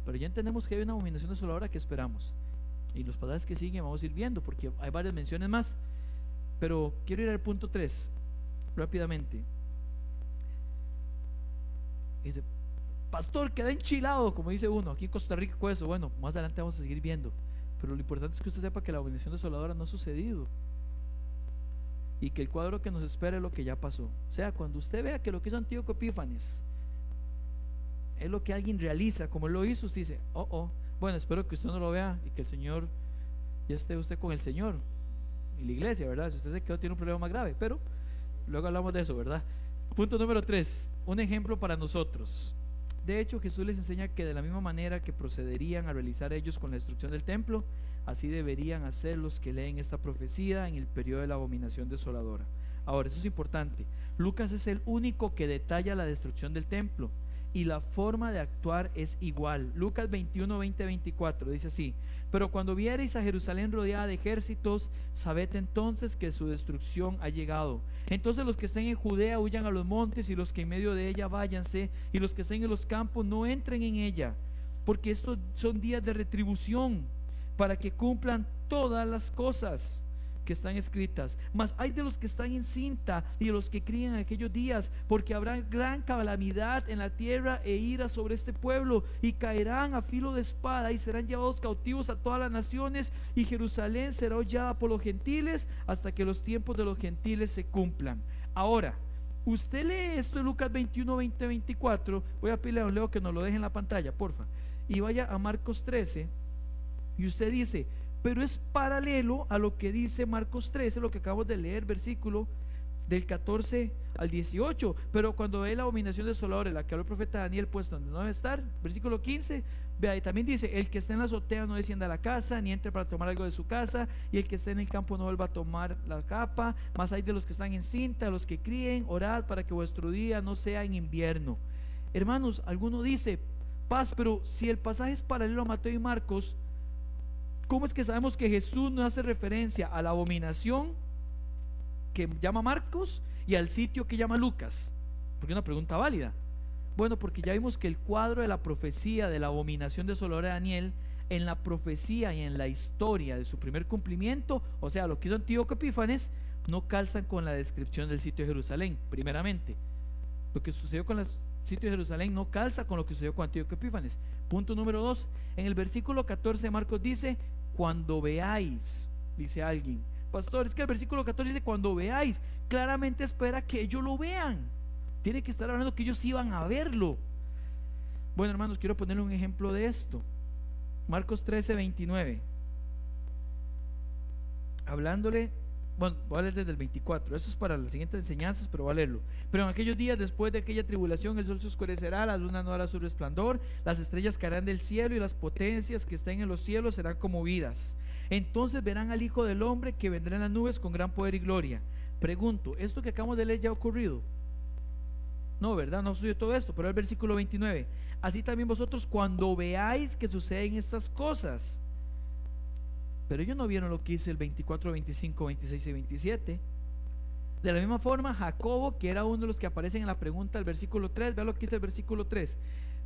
Pero ya entendemos que hay una abominación desoladora que esperamos, y los pasajes que siguen vamos a ir viendo porque hay varias menciones más. Pero quiero ir al punto 3 rápidamente. Dice: pastor, queda enchilado, como dice uno aquí en Costa Rica con eso. Bueno, más adelante vamos a seguir viendo, pero lo importante es que usted sepa que la abominación desoladora no ha sucedido y que el cuadro que nos espera es lo que ya pasó. O sea, cuando usted vea que lo que hizo Antíoco Epífanes es lo que alguien realiza como él lo hizo, usted dice: bueno, espero que usted no lo vea y que el Señor, ya esté usted con el Señor y la iglesia, ¿verdad? Si usted se quedó, tiene un problema más grave, pero luego hablamos de eso, ¿verdad? Punto número 3, un ejemplo para nosotros. De hecho, Jesús les enseña que de la misma manera que procederían a realizar ellos con la destrucción del templo, así deberían hacer los que leen esta profecía en el periodo de la abominación desoladora. Ahora, eso es importante. Lucas es el único que detalla la destrucción del templo y la forma de actuar es igual. Lucas 21, 20, 24 dice así: pero cuando viereis a Jerusalén rodeada de ejércitos, sabed entonces que su destrucción ha llegado. Entonces los que estén en Judea huyan a los montes, y los que en medio de ella váyanse, y los que estén en los campos no entren en ella, porque estos son días de retribución, para que cumplan todas las cosas que están escritas. Mas hay de los que están en cinta y de los que crían en aquellos días, porque habrá gran calamidad en la tierra e ira sobre este pueblo, y caerán a filo de espada y serán llevados cautivos a todas las naciones, y Jerusalén será hollada por los gentiles hasta que los tiempos de los gentiles se cumplan. Ahora, usted lee esto en Lucas 21, 20, 24. Voy a pedirle a don Leo que nos lo deje en la pantalla, porfa, y vaya a Marcos 13, y usted dice: pero es paralelo a lo que dice Marcos 13, lo que acabamos de leer, versículo del 14 al 18. Pero cuando ve la abominación desoladora, la que habló el profeta Daniel, pues donde no debe estar, versículo 15, vea, y también dice: el que esté en la azotea no descienda a la casa, ni entre para tomar algo de su casa, y el que esté en el campo no vuelva a tomar la capa. Más hay de los que están en cinta, los que críen, orad para que vuestro día no sea en invierno. Hermanos, alguno dice: paz, pero si el pasaje es paralelo a Mateo y Marcos, ¿cómo es que sabemos que Jesús no hace referencia a la abominación que llama Marcos y al sitio que llama Lucas? Porque es una pregunta válida. Bueno, porque ya vimos que el cuadro de la profecía de la abominación desoladora de Daniel, en la profecía y en la historia de su primer cumplimiento, o sea, lo que hizo Antíoco Epífanes, no calzan con la descripción del sitio de Jerusalén. Primeramente, lo que sucedió con el sitio de Jerusalén no calza con lo que sucedió con Antíoco Epífanes. Punto número 2, en el versículo 14 de Marcos dice: cuando veáis, dice alguien: pastor, es que el versículo 14 dice cuando veáis, claramente espera que ellos lo vean, tiene que estar hablando que ellos iban a verlo. Bueno, hermanos, quiero ponerle un ejemplo de esto. Marcos 13, 29, hablándole, bueno, voy a leer desde el 24, esto es para las siguientes enseñanzas, pero voy a leerlo. Pero en aquellos días, después de aquella tribulación, el sol se oscurecerá, la luna no hará su resplandor, las estrellas caerán del cielo, y las potencias que estén en los cielos serán conmovidas. Entonces verán al Hijo del Hombre que vendrá en las nubes con gran poder y gloria. Pregunto, ¿esto que acabamos de leer ya ha ocurrido? No, ¿verdad? No sucedió todo esto. Pero el versículo 29: así también vosotros, cuando veáis que suceden estas cosas. Pero ellos no vieron lo que dice el 24, 25, 26 y 27. De la misma forma, Jacobo, que era uno de los que aparecen en la pregunta del versículo 3, vea lo que dice el versículo 3.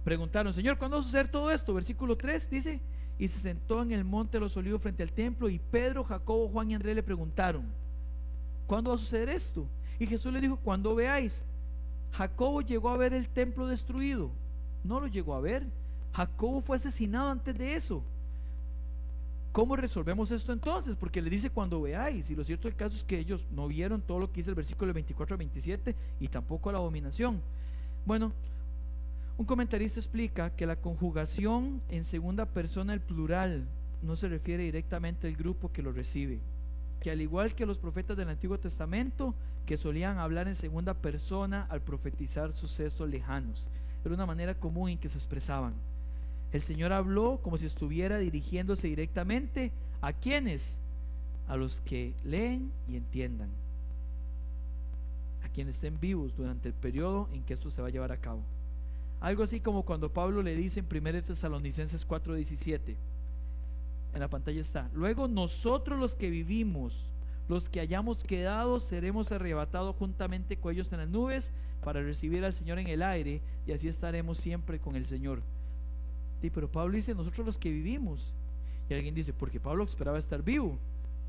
Preguntaron: Señor, ¿cuándo va a suceder todo esto? Versículo 3 dice: y se sentó en el monte de los olivos frente al templo, y Pedro, Jacobo, Juan y Andrés le preguntaron: ¿cuándo va a suceder esto? Y Jesús le dijo: cuando veáis. Jacobo llegó a ver el templo destruido, no lo llegó a ver. Jacobo fue asesinado antes de eso. ¿Cómo resolvemos esto entonces? Porque le dice cuando veáis, y lo cierto del caso es que ellos no vieron todo lo que dice el versículo 24 al 27, y tampoco la abominación. Bueno, un comentarista explica que la conjugación en segunda persona del plural no se refiere directamente al grupo que lo recibe, que al igual que los profetas del Antiguo Testamento, que solían hablar en segunda persona al profetizar sucesos lejanos, era una manera común en que se expresaban. El Señor habló como si estuviera dirigiéndose directamente ¿a quiénes? A los que leen y entiendan, a quienes estén vivos durante el periodo en que esto se va a llevar a cabo. Algo así como cuando Pablo le dice en 1 Tesalonicenses 4:17, en la pantalla está: luego nosotros los que vivimos, los que hayamos quedado, seremos arrebatados juntamente con ellos en las nubes para recibir al Señor en el aire, y así estaremos siempre con el Señor. Sí, pero Pablo dice nosotros los que vivimos, y alguien dice: porque Pablo esperaba estar vivo.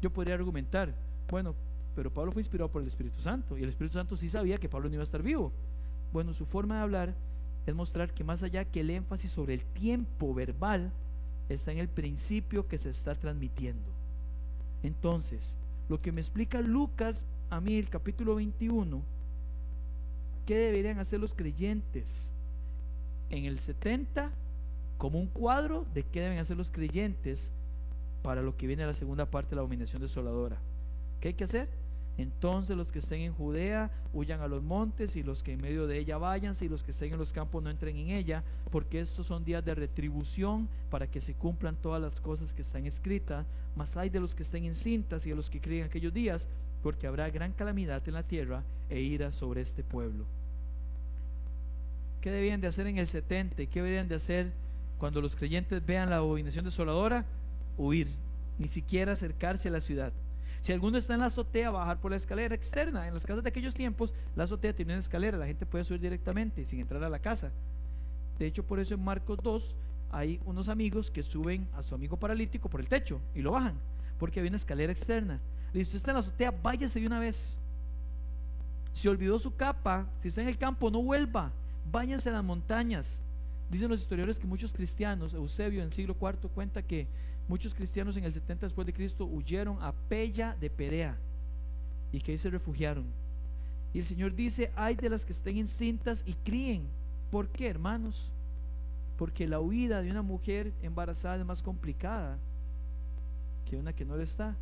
Yo podría argumentar: bueno, pero Pablo fue inspirado por el Espíritu Santo, y el Espíritu Santo sí sabía que Pablo no iba a estar vivo. Bueno, su forma de hablar es mostrar que más allá que el énfasis sobre el tiempo verbal, está en el principio que se está transmitiendo. Entonces, lo que me explica Lucas a mí, el capítulo 21, ¿qué deberían hacer los creyentes en el 70? Como un cuadro de qué deben hacer los creyentes para lo que viene a la segunda parte de la abominación desoladora. ¿Qué hay que hacer? Entonces los que estén en Judea huyan a los montes, y los que en medio de ella váyanse, y los que estén en los campos no entren en ella, porque estos son días de retribución, para que se cumplan todas las cosas que están escritas. Mas hay de los que estén encintas y de los que críen aquellos días, porque habrá gran calamidad en la tierra e ira sobre este pueblo. ¿Qué debían de hacer en el 70? ¿Qué deberían de hacer cuando los creyentes vean la abominación desoladora? Huir, ni siquiera acercarse a la ciudad. Si alguno está en la azotea, bajar por la escalera externa. En las casas de aquellos tiempos, la azotea tiene una escalera, la gente puede subir directamente sin entrar a la casa. De hecho, por eso en Marcos 2 hay unos amigos que suben a su amigo paralítico por el techo y lo bajan, porque había una escalera externa. Listo, está en la azotea, váyase de una vez. Si olvidó su capa, si está en el campo, no vuelva, váyanse a las montañas. Dicen los historiadores que muchos cristianos, Eusebio en el siglo IV cuenta que muchos cristianos en el 70 después de Cristo huyeron a Pella de Perea, y que ahí se refugiaron. Y el Señor dice: ay de las que estén encintas y críen. ¿Por qué, hermanos? Porque la huida de una mujer embarazada es más complicada que una que no le está.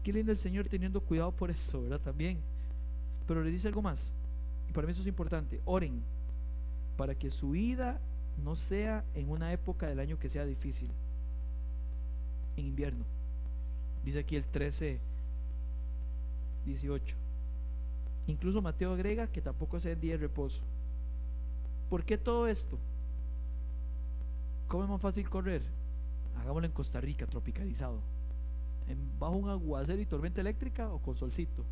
Qué lindo el Señor teniendo cuidado por eso, ¿verdad? También. Pero le dice algo más, y para mí eso es importante: oren para que su vida no sea en una época del año que sea difícil, en invierno. Dice aquí el 13:18. Incluso Mateo agrega que tampoco sea en día de reposo. ¿Por qué todo esto? ¿Cómo es más fácil correr? Hagámoslo en Costa Rica, tropicalizado, bajo un aguacero y tormenta eléctrica, o con solcito.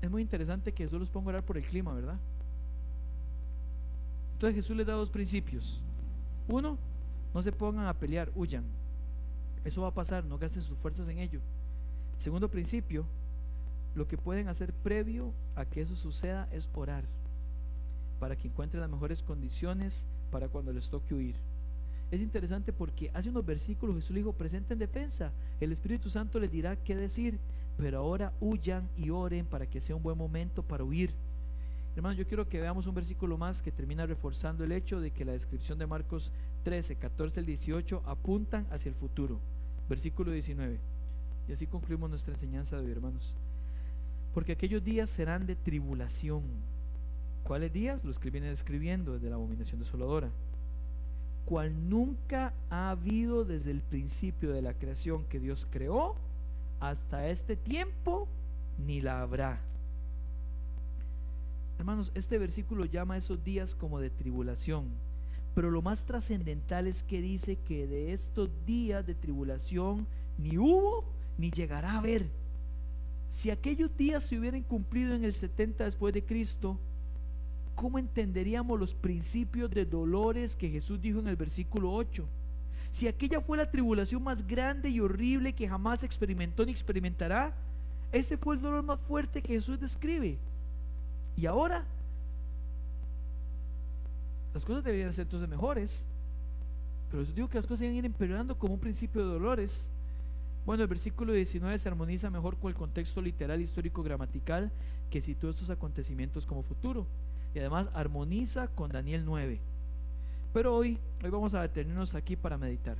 Es muy interesante que Jesús los ponga a orar por el clima, ¿verdad? Entonces Jesús les da dos principios. Uno, no se pongan a pelear, huyan. Eso va a pasar, no gasten sus fuerzas en ello. Segundo principio, lo que pueden hacer previo a que eso suceda es orar, para que encuentren las mejores condiciones para cuando les toque huir. Es interesante porque hace unos versículos Jesús le dijo: presenten defensa, el Espíritu Santo les dirá qué decir, pero ahora huyan y oren para que sea un buen momento para huir. Hermanos, yo quiero que veamos un versículo más que termina reforzando el hecho de que la descripción de Marcos 13, 14 al 18 apuntan hacia el futuro. Versículo 19, y así concluimos nuestra enseñanza de hoy, hermanos. Porque aquellos días serán de tribulación. ¿Cuáles días? Los que viene describiendo desde la abominación desoladora, cual nunca ha habido desde el principio de la creación que Dios creó hasta este tiempo, ni la habrá. Hermanos, este versículo llama a esos días como de tribulación, pero lo más trascendental es que dice que de estos días de tribulación ni hubo ni llegará a haber. Si aquellos días se hubieran cumplido en el 70 después de Cristo, ¿cómo entenderíamos los principios de dolores que Jesús dijo en el versículo 8? Si aquella fue la tribulación más grande y horrible que jamás experimentó ni experimentará, este fue el dolor más fuerte que Jesús describe. Y ahora las cosas deberían ser entonces mejores, pero yo digo que las cosas iban a ir empeorando como un principio de dolores. Bueno, el versículo 19 se armoniza mejor con el contexto literal, histórico, gramatical que sitúa estos acontecimientos como futuro, y además armoniza con Daniel 9. Pero hoy vamos a detenernos aquí para meditar.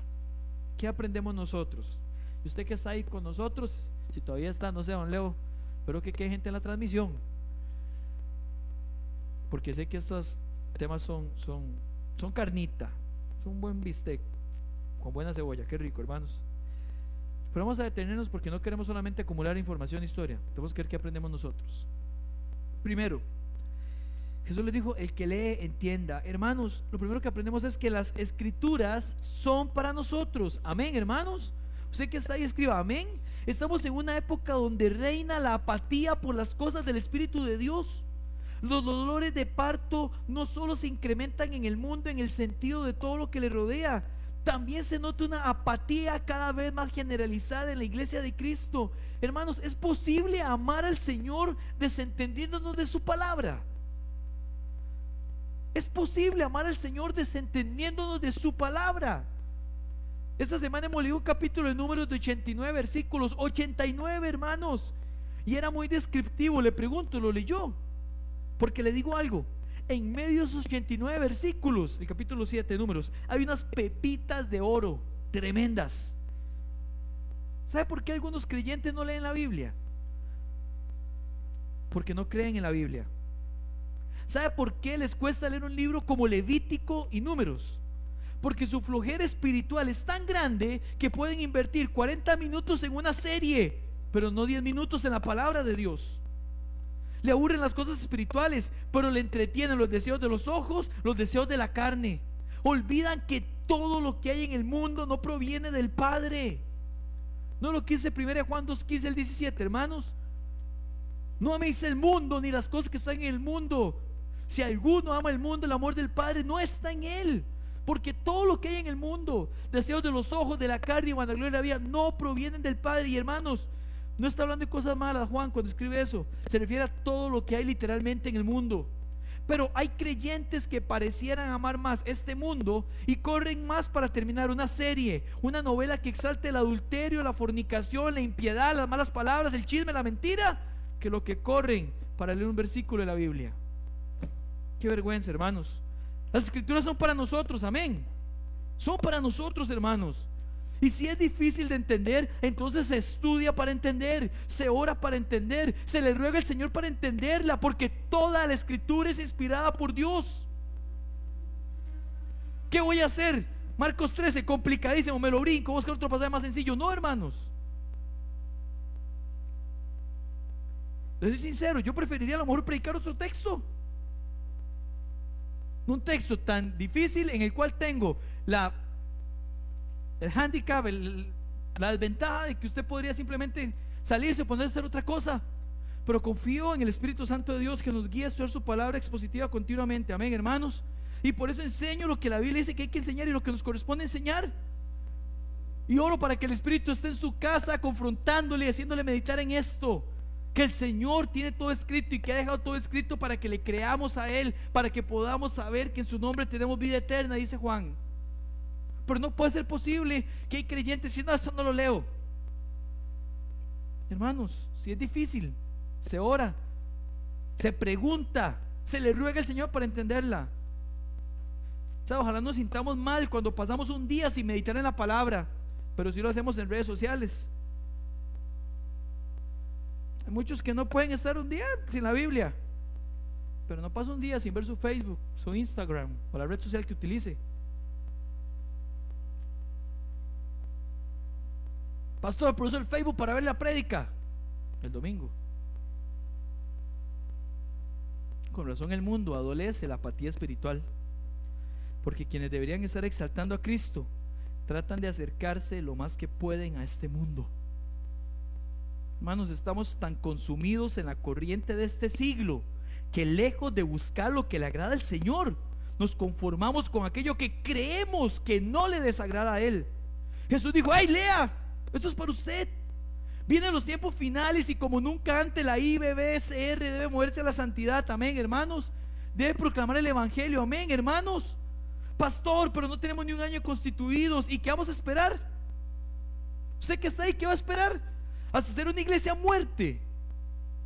¿Qué aprendemos nosotros? Y usted que está ahí con nosotros, si todavía está, no sé, don Leo, espero que quede gente en la transmisión, porque sé que estos temas son carnita, son un buen bistec con buena cebolla, qué rico, hermanos. Pero vamos a detenernos porque no queremos solamente acumular información e historia, tenemos que ver qué aprendemos nosotros. Primero, Jesús les dijo: el que lee, entienda. Hermanos, lo primero que aprendemos es que las escrituras son para nosotros. Amén, hermanos. Usted que está ahí, escriba amén. Estamos en una época donde reina la apatía por las cosas del Espíritu de Dios. Los dolores de parto no solo se incrementan en el mundo en el sentido de todo lo que le rodea, también se nota una apatía cada vez más generalizada en la iglesia de Cristo. Hermanos, es posible amar al Señor desentendiéndonos de su palabra. Es posible amar al Señor desentendiéndonos de su palabra. Esta semana hemos leído un capítulo de Números de 89 versículos, 89, hermanos, y era muy descriptivo. Le pregunto, ¿lo leyó? Porque le digo algo: en medio de esos 89 versículos, el capítulo 7 de Números, hay unas pepitas de oro tremendas. ¿Sabe por qué algunos creyentes no leen la Biblia? Porque no creen en la Biblia. ¿Sabe por qué les cuesta leer un libro como Levítico y Números? Porque su flojera espiritual es tan grande que pueden invertir 40 minutos en una serie, pero no 10 minutos en la palabra de Dios. Le aburren las cosas espirituales, pero le entretienen los deseos de los ojos, los deseos de la carne. Olvidan que todo lo que hay en el mundo no proviene del Padre. No lo que dice 1 Juan 2:15 al 17, hermanos. No améis el mundo ni las cosas que están en el mundo. Si alguno ama el mundo, el amor del Padre no está en él. Porque todo lo que hay en el mundo, deseos de los ojos, de la carne y vanagloria de la vida, no provienen del Padre. Y hermanos, no está hablando de cosas malas Juan cuando escribe eso. Se refiere a todo lo que hay literalmente en el mundo. Pero hay creyentes que parecieran amar más este mundo y corren más para terminar una serie, una novela que exalte el adulterio, la fornicación, la impiedad, las malas palabras, el chisme, la mentira, que lo que corren para leer un versículo de la Biblia. Qué vergüenza, hermanos. Las escrituras son para nosotros, amén. Son para nosotros, hermanos. Y si es difícil de entender, entonces se estudia para entender, se ora para entender, se le ruega al Señor para entenderla, porque toda la escritura es inspirada por Dios. ¿Qué voy a hacer? Marcos 13, complicadísimo, me lo brinco, buscar otro pasaje más sencillo. No, hermanos. Les soy sincero, yo preferiría a lo mejor predicar otro texto. Un texto tan difícil en el cual tengo el handicap, la desventaja de que usted podría simplemente salirse y ponerse a hacer otra cosa. Pero confío en el Espíritu Santo de Dios que nos guía a estudiar su palabra expositiva continuamente, amén, hermanos. Y por eso enseño lo que la Biblia dice que hay que enseñar y lo que nos corresponde enseñar. Y oro para que el Espíritu esté en su casa confrontándole y haciéndole meditar en esto, que el Señor tiene todo escrito y que ha dejado todo escrito para que le creamos a Él, para que podamos saber que en su nombre tenemos vida eterna, dice Juan. Pero no puede ser posible que hay creyentes diciendo: no, esto no lo leo. Hermanos, si es difícil, se ora, se pregunta, se le ruega al Señor para entenderla. O sea, ojalá no nos sintamos mal cuando pasamos un día sin meditar en la palabra, pero si lo hacemos en redes sociales. Hay muchos que no pueden estar un día sin la Biblia, pero no pasa un día sin ver su Facebook, su Instagram o la red social que utilice. Pastor, pero uso el Facebook para ver la prédica el domingo. Con razón el mundo adolece la apatía espiritual, porque quienes deberían estar exaltando a Cristo tratan de acercarse lo más que pueden a este mundo. Hermanos, estamos tan consumidos en la corriente de este siglo que lejos de buscar lo que le agrada al Señor, nos conformamos con aquello que creemos que no le desagrada a Él. Jesús dijo: ¡ay, lea! Esto es para usted. Vienen los tiempos finales y como nunca antes la IBBSR debe moverse a la santidad, amén, hermanos. Debe proclamar el Evangelio, amén, hermanos. Pastor, pero no tenemos ni un año constituidos. ¿Y qué vamos a esperar? ¿Usted que está ahí, qué va a esperar? Hasta ser una iglesia muerte,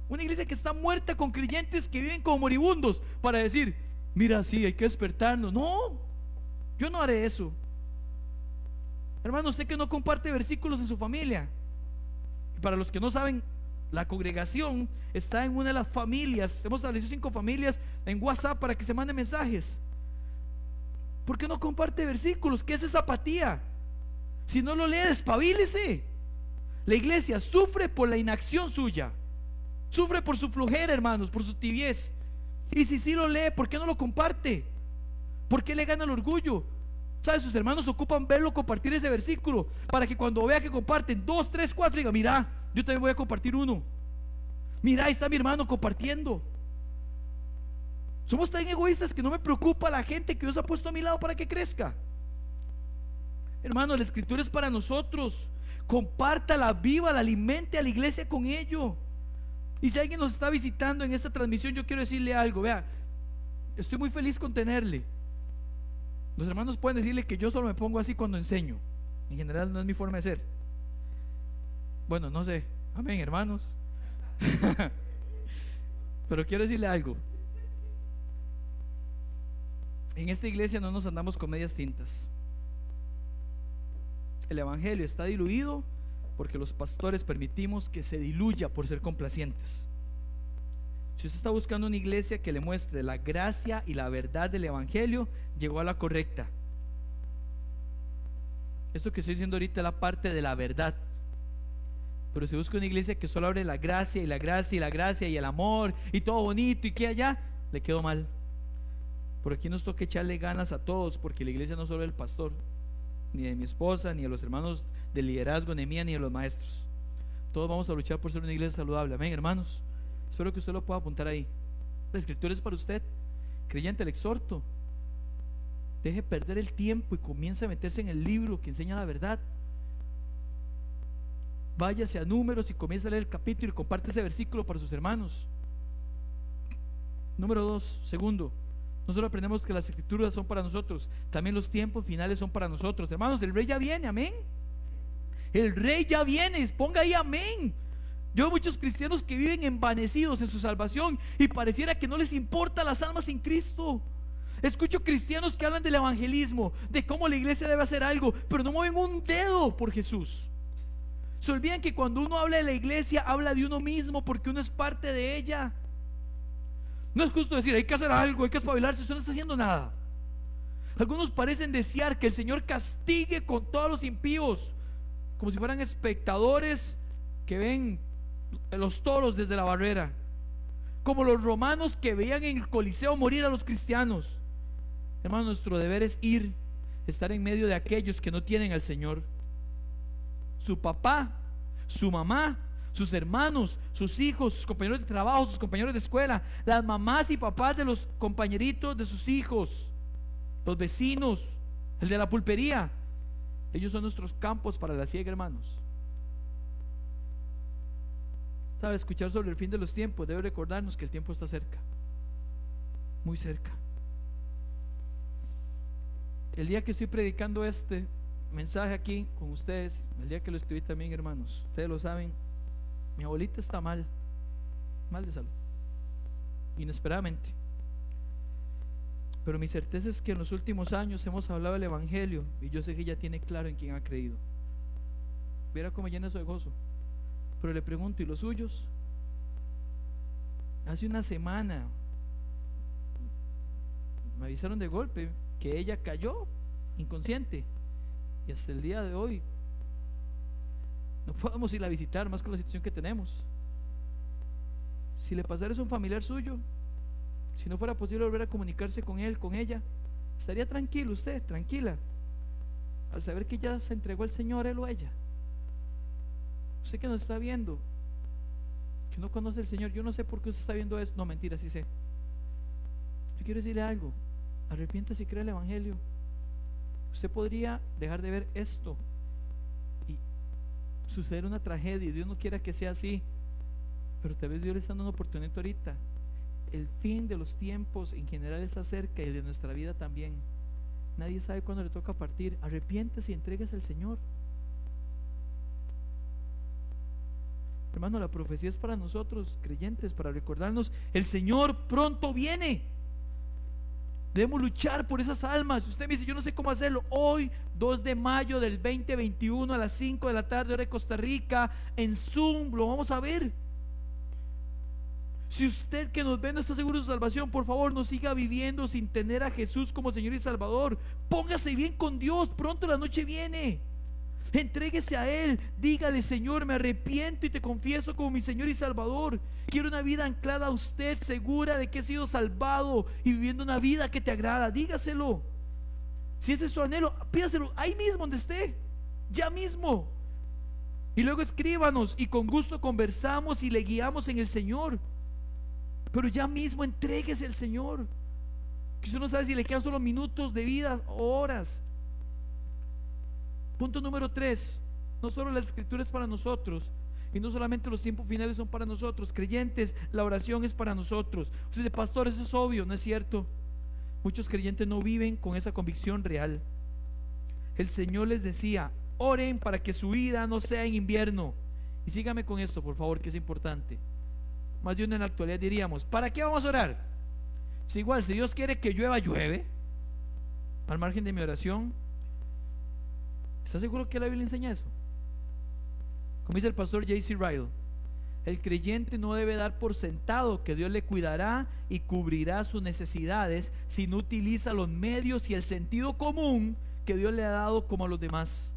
una iglesia que está muerta con creyentes que viven como moribundos, para decir: mira, sí, hay que despertarnos. No, yo no haré eso. Hermano, usted que no comparte versículos en su familia. Para los que no saben, la congregación está en una de las familias. Hemos establecido 5 familias en WhatsApp para que se manden mensajes. ¿Por qué no comparte versículos? ¿Qué es esa apatía? Si no lo lee, despabilese. La iglesia sufre por la inacción suya, sufre por su flojera, hermanos, por su tibiez. Y si sí lo lee, ¿por qué no lo comparte? ¿Por qué le gana el orgullo? ¿Sabes? Sus hermanos ocupan verlo compartir ese versículo, para que cuando vea que comparten 2, 3, 4, diga: mira, yo también voy a compartir uno. Mira, ahí está mi hermano compartiendo. Somos tan egoístas que no me preocupa la gente que Dios ha puesto a mi lado para que crezca. Hermano, la escritura es para nosotros. Compártala, vívala, alimente a la iglesia con ello. Y si alguien nos está visitando en esta transmisión, yo quiero decirle algo. Vea, estoy muy feliz con tenerle. Los hermanos pueden decirle que yo solo me pongo así cuando enseño. En general no es mi forma de ser. Bueno, no sé. Amén, hermanos. Pero quiero decirle algo. En esta iglesia no nos andamos con medias tintas. El evangelio está diluido porque los pastores permitimos que se diluya por ser complacientes. Si usted está buscando una iglesia que le muestre la gracia y la verdad del evangelio, llegó a la correcta. Esto que estoy diciendo ahorita es la parte de la verdad. Pero si busca una iglesia que solo hable la gracia y la gracia y la gracia y el amor y todo bonito y que allá, le quedó mal. Por aquí nos toca echarle ganas a todos, porque la iglesia no solo es el pastor, ni de mi esposa, ni de los hermanos del liderazgo, ni mía, ni de los maestros. Todos vamos a luchar por ser una iglesia saludable. Amén, hermanos. Espero que usted lo pueda apuntar ahí. La escritura es para usted. Creyente, le exhorto: deje perder el tiempo y comience a meterse en el libro que enseña la verdad. Váyase a Números y comience a leer el capítulo y comparte ese versículo para sus hermanos. Número 2, segundo, no solo aprendemos que las escrituras son para nosotros, también los tiempos finales son para nosotros. Hermanos, el rey ya viene, amén. El rey ya viene, ponga ahí amén. Yo veo muchos cristianos que viven envanecidos en su salvación y pareciera que no les importa las almas sin Cristo. Escucho cristianos que hablan del evangelismo, de cómo la iglesia debe hacer algo, pero no mueven un dedo por Jesús. Se olvidan que cuando uno habla de la iglesia, habla de uno mismo, porque uno es parte de ella. No es justo decir: hay que hacer algo, hay que espabilarse. Usted no está haciendo nada. Algunos parecen desear que el Señor castigue con todos los impíos, como si fueran espectadores que ven los toros desde la barrera, como los romanos que veían en el Coliseo morir a los cristianos. Hermano, nuestro deber es estar en medio de aquellos que no tienen al Señor. Su papá, su mamá, sus hermanos, sus hijos, sus compañeros de trabajo, sus compañeros de escuela, las mamás y papás de los compañeritos de sus hijos, los vecinos, el de la pulpería. Ellos son nuestros campos para la siega, hermanos. ¿Sabe? Escuchar sobre el fin de los tiempos debe recordarnos que el tiempo está cerca, muy cerca. El día que estoy predicando este mensaje aquí con ustedes, el día que lo escribí también, hermanos, ustedes lo saben, mi abuelita está mal de salud, inesperadamente. Pero mi certeza es que en los últimos años hemos hablado del evangelio y yo sé que ella tiene claro en quién ha creído. Viera cómo llena eso de gozo. Pero le pregunto: ¿y los suyos? Hace una semana me avisaron de golpe que ella cayó inconsciente, y hasta el día de hoy no podemos ir a visitar, más con la situación que tenemos. Si le pasara eso a un familiar suyo, si no fuera posible volver a comunicarse con él, con ella, estaría tranquilo usted, tranquila, al saber que ya se entregó al Señor, él o ella. Usted que nos está viendo, que no conoce al Señor, yo no sé por qué usted está viendo esto. No, mentira, sí sé. Yo quiero decirle algo: arrepiéntase y crea el evangelio. Usted podría dejar de ver esto y suceder una tragedia. Dios no quiera que sea así, pero tal vez Dios le está dando una oportunidad ahorita. El fin de los tiempos en general está cerca, y de nuestra vida también. Nadie sabe cuándo le toca partir. Arrepiéntese y entréguese al Señor. Hermano, la profecía es para nosotros creyentes, para recordarnos: el Señor pronto viene. Debemos luchar por esas almas. Usted me dice: yo no sé cómo hacerlo. Hoy, 2 de mayo del 2021, a las 5 de la tarde, hora de Costa Rica, en Zoom, lo vamos a ver. Si usted que nos ve no está seguro de su salvación, por favor, no siga viviendo sin tener a Jesús como Señor y Salvador. Póngase bien con Dios, pronto la noche viene. Entréguese a Él, dígale: Señor, me arrepiento y te confieso como mi Señor y Salvador. Quiero una vida anclada a usted, segura de que he sido salvado y viviendo una vida que te agrada. Dígaselo. Si ese es su anhelo, pídaselo ahí mismo donde esté, ya mismo. Y luego escríbanos y con gusto conversamos y le guiamos en el Señor. Pero ya mismo entréguese al Señor, que usted no sabe si le quedan solo minutos de vida o horas. Punto número 3: no solo las escrituras es para nosotros, y no solamente los tiempos finales son para nosotros, creyentes, la oración es para nosotros. Usted dice: pastor, eso es obvio. No es cierto. Muchos creyentes no viven con esa convicción real. El Señor les decía: oren para que su vida no sea en invierno. Y sígame con esto, por favor, que es importante. Más de uno en la actualidad diríamos: ¿para qué vamos a orar? Si igual, si Dios quiere que llueva, llueve, al margen de mi oración. ¿Está seguro que la Biblia enseña eso? Como dice el pastor J.C. Ryle, el creyente no debe dar por sentado que Dios le cuidará y cubrirá sus necesidades si no utiliza los medios y el sentido común que Dios le ha dado como a los demás.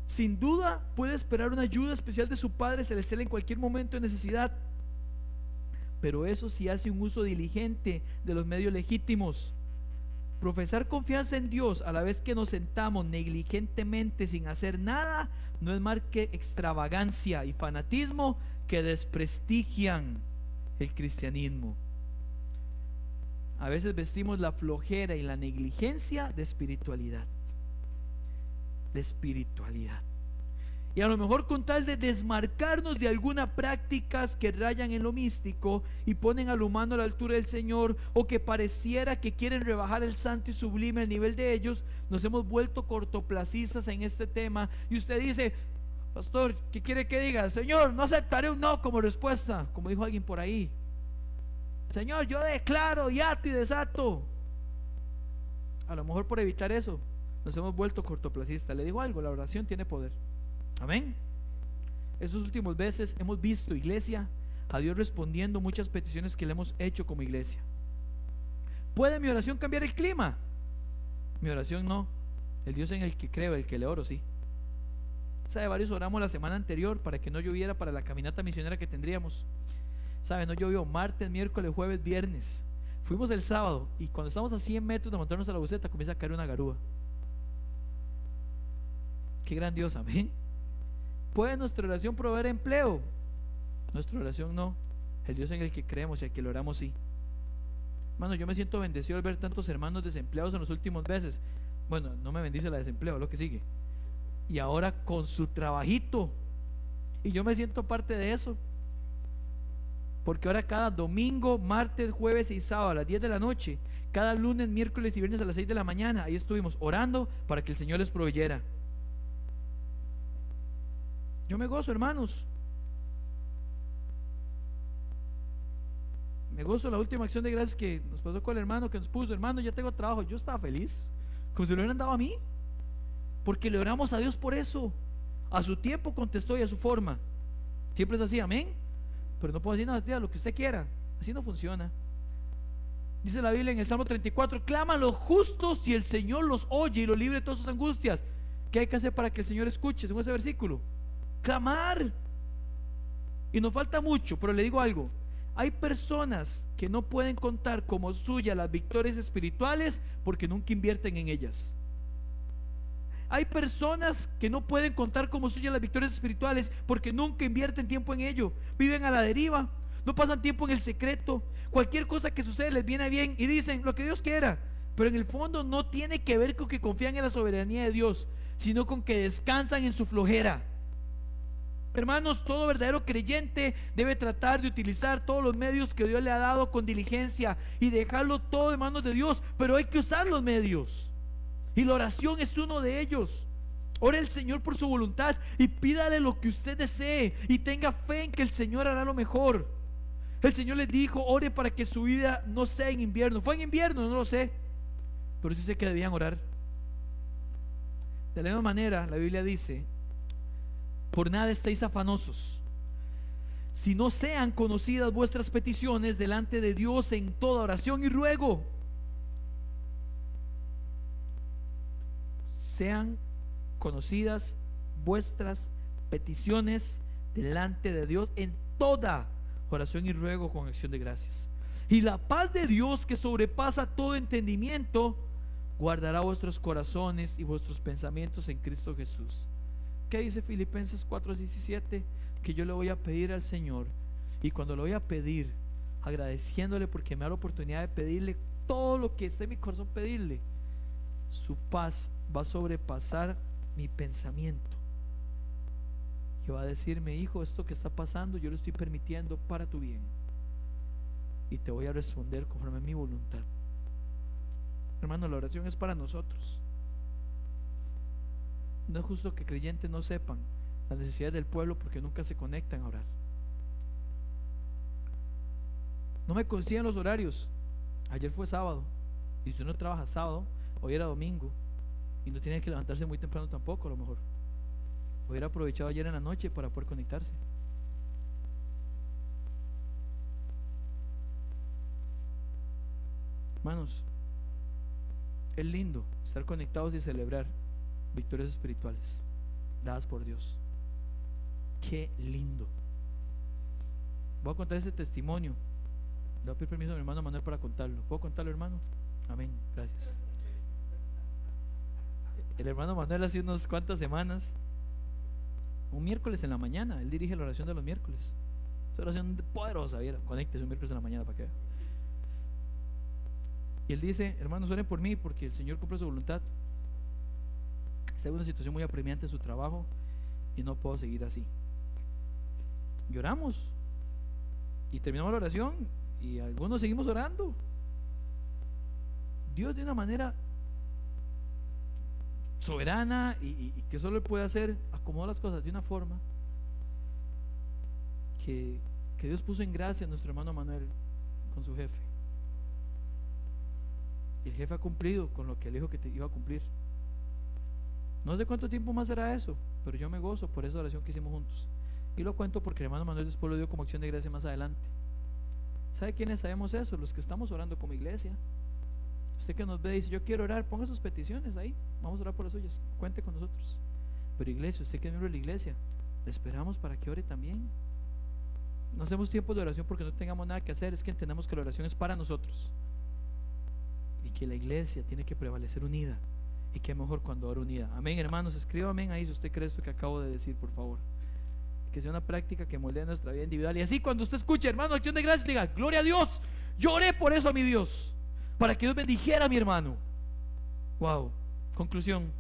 Sin duda puede esperar una ayuda especial de su Padre Celestial en cualquier momento de necesidad, pero eso sí hace un uso diligente de los medios legítimos. Profesar confianza en Dios a la vez que nos sentamos negligentemente sin hacer nada no es más que extravagancia y fanatismo que desprestigian el cristianismo. A veces vestimos la flojera y la negligencia de espiritualidad. Y a lo mejor con tal de desmarcarnos de algunas prácticas que rayan en lo místico y ponen al humano a la altura del Señor, o que pareciera que quieren rebajar el santo y sublime al nivel de ellos, nos hemos vuelto cortoplacistas en este tema. Y usted dice: pastor, ¿qué quiere que diga? Señor, no aceptaré un no como respuesta, como dijo alguien por ahí. Señor, yo declaro y ato y desato. A lo mejor por evitar eso nos hemos vuelto cortoplacistas. Le digo algo: la oración tiene poder. Amén. Estos últimos veces hemos visto, iglesia, a Dios respondiendo muchas peticiones que le hemos hecho como iglesia. ¿Puede mi oración cambiar el clima? Mi oración no. El Dios en el que creo, el que le oro, sí. Sabe, varios oramos la semana anterior para que no lloviera para la caminata misionera que tendríamos. Sabe, no llovió martes, miércoles, jueves, viernes. Fuimos el sábado y cuando estamos a 100 metros de montarnos a la buseta comienza a caer una garúa. Qué gran Dios, amén. ¿Puede nuestra oración proveer empleo? Nuestra oración no. El Dios en el que creemos y al que lo oramos sí. Hermano, yo me siento bendecido al ver tantos hermanos desempleados en los últimos meses. Bueno, no me bendice la desempleo, lo que sigue. Y ahora con su trabajito. Y yo me siento parte de eso. Porque ahora cada domingo, martes, jueves y sábado a las 10 de la noche, cada lunes, miércoles y viernes a las 6 de la mañana, ahí estuvimos orando para que el Señor les proveyera. Yo me gozo, hermanos. Me gozo la última acción de gracias que nos pasó con el hermano que nos puso: hermano, ya tengo trabajo. Yo estaba feliz, como si lo hubieran dado a mí, porque le oramos a Dios por eso. A su tiempo contestó y a su forma. Siempre es así, amén. Pero no puedo decir: no, tía, lo que usted quiera. Así no funciona. Dice la Biblia en el Salmo 34: claman los justos y el Señor los oye y los libre de todas sus angustias. ¿Qué hay que hacer para que el Señor escuche? Según ese versículo, clamar. Y nos falta mucho, pero le digo algo: hay personas que no pueden contar como suya las victorias espirituales porque nunca invierten en ellas. Hay personas que no pueden contar como suya las victorias espirituales porque nunca invierten tiempo en ello. Viven a la deriva, no pasan tiempo en el secreto. Cualquier cosa que sucede les viene bien y dicen lo que Dios quiera, pero en el fondo no tiene que ver con que confían en la soberanía de Dios, sino con que descansan en su flojera. Hermanos, todo verdadero creyente debe tratar de utilizar todos los medios que Dios le ha dado con diligencia y dejarlo todo en manos de Dios, pero hay que usar los medios. Y la oración es uno de ellos. Ore al Señor por su voluntad y pídale lo que usted desee y tenga fe en que el Señor hará lo mejor. El Señor les dijo: ore para que su vida no sea en invierno. ¿Fue en invierno? No lo sé, pero sí sé que debían orar. De la misma manera, la Biblia dice: por nada estéis afanosos, si no sean conocidas vuestras peticiones delante de Dios en toda oración y ruego. Sean conocidas vuestras peticiones delante de Dios en toda oración y ruego con acción de gracias. Y la paz de Dios, que sobrepasa todo entendimiento, guardará vuestros corazones y vuestros pensamientos en Cristo Jesús. ¿Qué dice Filipenses 4:17? Que yo le voy a pedir al Señor, y cuando lo voy a pedir, agradeciéndole porque me da la oportunidad de pedirle todo lo que esté en mi corazón, pedirle, su paz va a sobrepasar mi pensamiento y va a decirme: hijo, esto que está pasando yo lo estoy permitiendo para tu bien y te voy a responder conforme a mi voluntad. Hermano, la oración es para nosotros. No es justo que creyentes no sepan las necesidades del pueblo porque nunca se conectan a orar. No me coinciden los horarios. Ayer fue sábado, y si uno trabaja sábado, hoy era domingo, y no tiene que levantarse muy temprano tampoco, a lo mejor. Hubiera aprovechado ayer en la noche para poder conectarse. Hermanos, es lindo estar conectados y celebrar victorias espirituales dadas por Dios. Qué lindo. Voy a contar ese testimonio. Le voy a pedir permiso a mi hermano Manuel para contarlo. ¿Puedo contarlo, hermano? Amén, gracias. El hermano Manuel hace unas cuantas semanas, un miércoles en la mañana, él dirige la oración de los miércoles. Es una oración poderosa, ¿vieron? Conéctese un miércoles en la mañana para que vea. Y él dice: hermanos, oren por mí porque el Señor cumple su voluntad. Está en una situación muy apremiante en su trabajo y no puedo seguir así. Lloramos y terminamos la oración y algunos seguimos orando. Dios, de una manera soberana y que solo Él puede hacer, acomodó las cosas de una forma que Dios puso en gracia a nuestro hermano Manuel con su jefe. Y el jefe ha cumplido con lo que él dijo que iba a cumplir. No sé cuánto tiempo más será eso, pero yo me gozo por esa oración que hicimos juntos. Y lo cuento porque el hermano Manuel después lo dio como acción de gracia más adelante. ¿Sabe quiénes sabemos eso? Los que estamos orando como iglesia. Usted que nos ve y dice: yo quiero orar, ponga sus peticiones ahí, vamos a orar por las suyas, cuente con nosotros. Pero iglesia, usted que es miembro de la iglesia, le esperamos para que ore también. No hacemos tiempo de oración porque no tengamos nada que hacer, es que entendemos que la oración es para nosotros y que la iglesia tiene que prevalecer unida. Y qué mejor cuando ora unida. Amén, hermanos, escriba amén ahí si usted cree esto que acabo de decir, por favor. Que sea una práctica que moldee nuestra vida individual. Y así cuando usted escuche, hermano, acción de gracias, diga: gloria a Dios, yo oré por eso a mi Dios, para que Dios bendijera a mi hermano. Wow. Conclusión: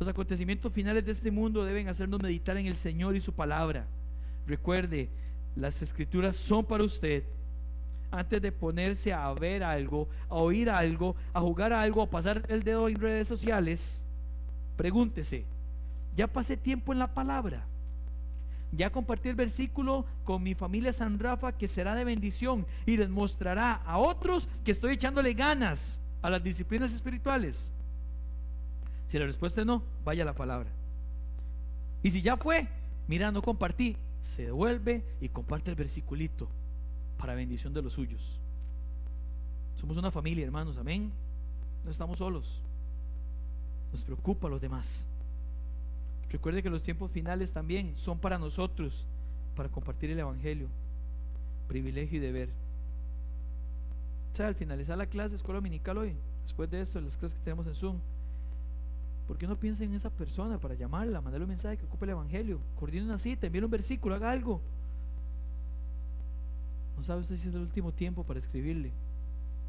los acontecimientos finales de este mundo deben hacernos meditar en el Señor y su palabra. Recuerde, las escrituras son para usted. Antes de ponerse a ver algo, a oír algo, a jugar algo, a pasar el dedo en redes sociales, pregúntese: ¿ya pasé tiempo en la palabra? ¿Ya compartí el versículo con mi familia San Rafa, que será de bendición y les mostrará a otros que estoy echándole ganas a las disciplinas espirituales? Si la respuesta es no, vaya a la palabra. Y si ya fue, mira, no compartí, se devuelve y comparte el versiculito para bendición de los suyos. Somos una familia, hermanos, amén. No estamos solos. Nos preocupa a los demás. Recuerde que los tiempos finales también son para nosotros, para compartir el evangelio. Privilegio y deber. O sea, al finalizar la clase de escuela dominical hoy, después de esto, las clases que tenemos en Zoom, ¿por qué no piensa en esa persona para llamarla, mandarle un mensaje que ocupe el evangelio? Coordine una cita, envíe un versículo, haga algo. No sabe usted si es el último tiempo para escribirle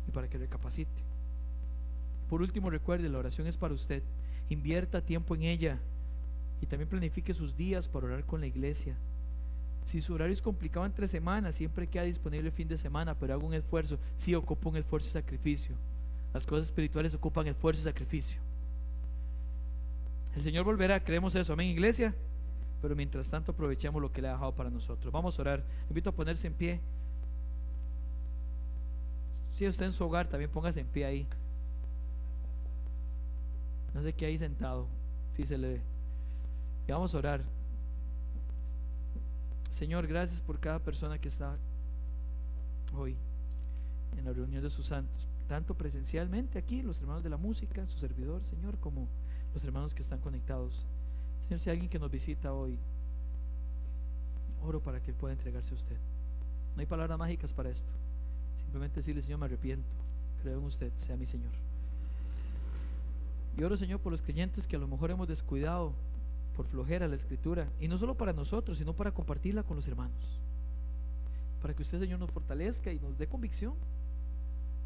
y para que recapacite. Por último, recuerde, la oración es para usted. Invierta tiempo en ella y también planifique sus días para orar con la iglesia. Si su horario es complicado entre semanas, siempre queda disponible el fin de semana, pero haga un esfuerzo. Sí, ocupa un esfuerzo y sacrificio. Las cosas espirituales ocupan esfuerzo y sacrificio. El Señor volverá, creemos eso, amén, iglesia. Pero mientras tanto aprovechemos lo que le ha dejado para nosotros. Vamos a orar. Invito a ponerse en pie. Si usted en su hogar, también póngase en pie ahí. No sé qué hay sentado, si se le ve. Y vamos a orar. Señor, gracias por cada persona que está hoy en la reunión de sus santos, tanto presencialmente aquí, los hermanos de la música, su servidor, Señor, como los hermanos que están conectados. Señor, si hay alguien que nos visita hoy, oro para que Él pueda entregarse a usted. No hay palabras mágicas para esto. Simplemente decirle: Señor, me arrepiento, creo en usted, sea mi Señor. Y oro, Señor, por los creyentes que a lo mejor hemos descuidado por flojera la escritura, y no solo para nosotros, sino para compartirla con los hermanos, para que usted, Señor, nos fortalezca y nos dé convicción.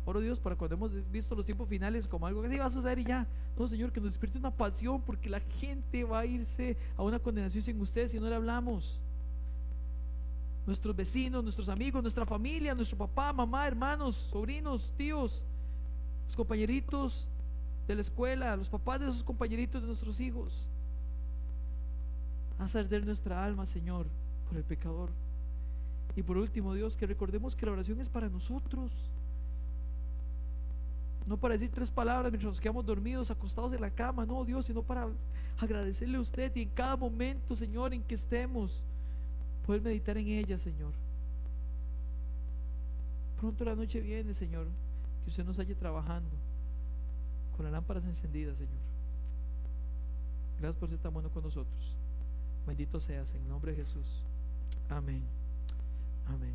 Oro, Dios, para cuando hemos visto los tiempos finales como algo que sí va a suceder y ya, no, Señor, que nos despierte una pasión, porque la gente va a irse a una condenación sin usted si no le hablamos. Nuestros vecinos, nuestros amigos, nuestra familia, nuestro papá, mamá, hermanos, sobrinos, tíos, los compañeritos de la escuela, los papás de esos compañeritos de nuestros hijos. Haz arder nuestra alma, Señor, por el pecador. Y por último, Dios, que recordemos que la oración es para nosotros. No para decir 3 palabras mientras nos quedamos dormidos, acostados en la cama, no, Dios, sino para agradecerle a usted y en cada momento, Señor, en que estemos, poder meditar en ella, Señor. Pronto la noche viene, Señor, que usted nos haya trabajando con las lámparas encendidas, Señor. Gracias por ser tan bueno con nosotros. Bendito seas en el nombre de Jesús. Amén. Amén.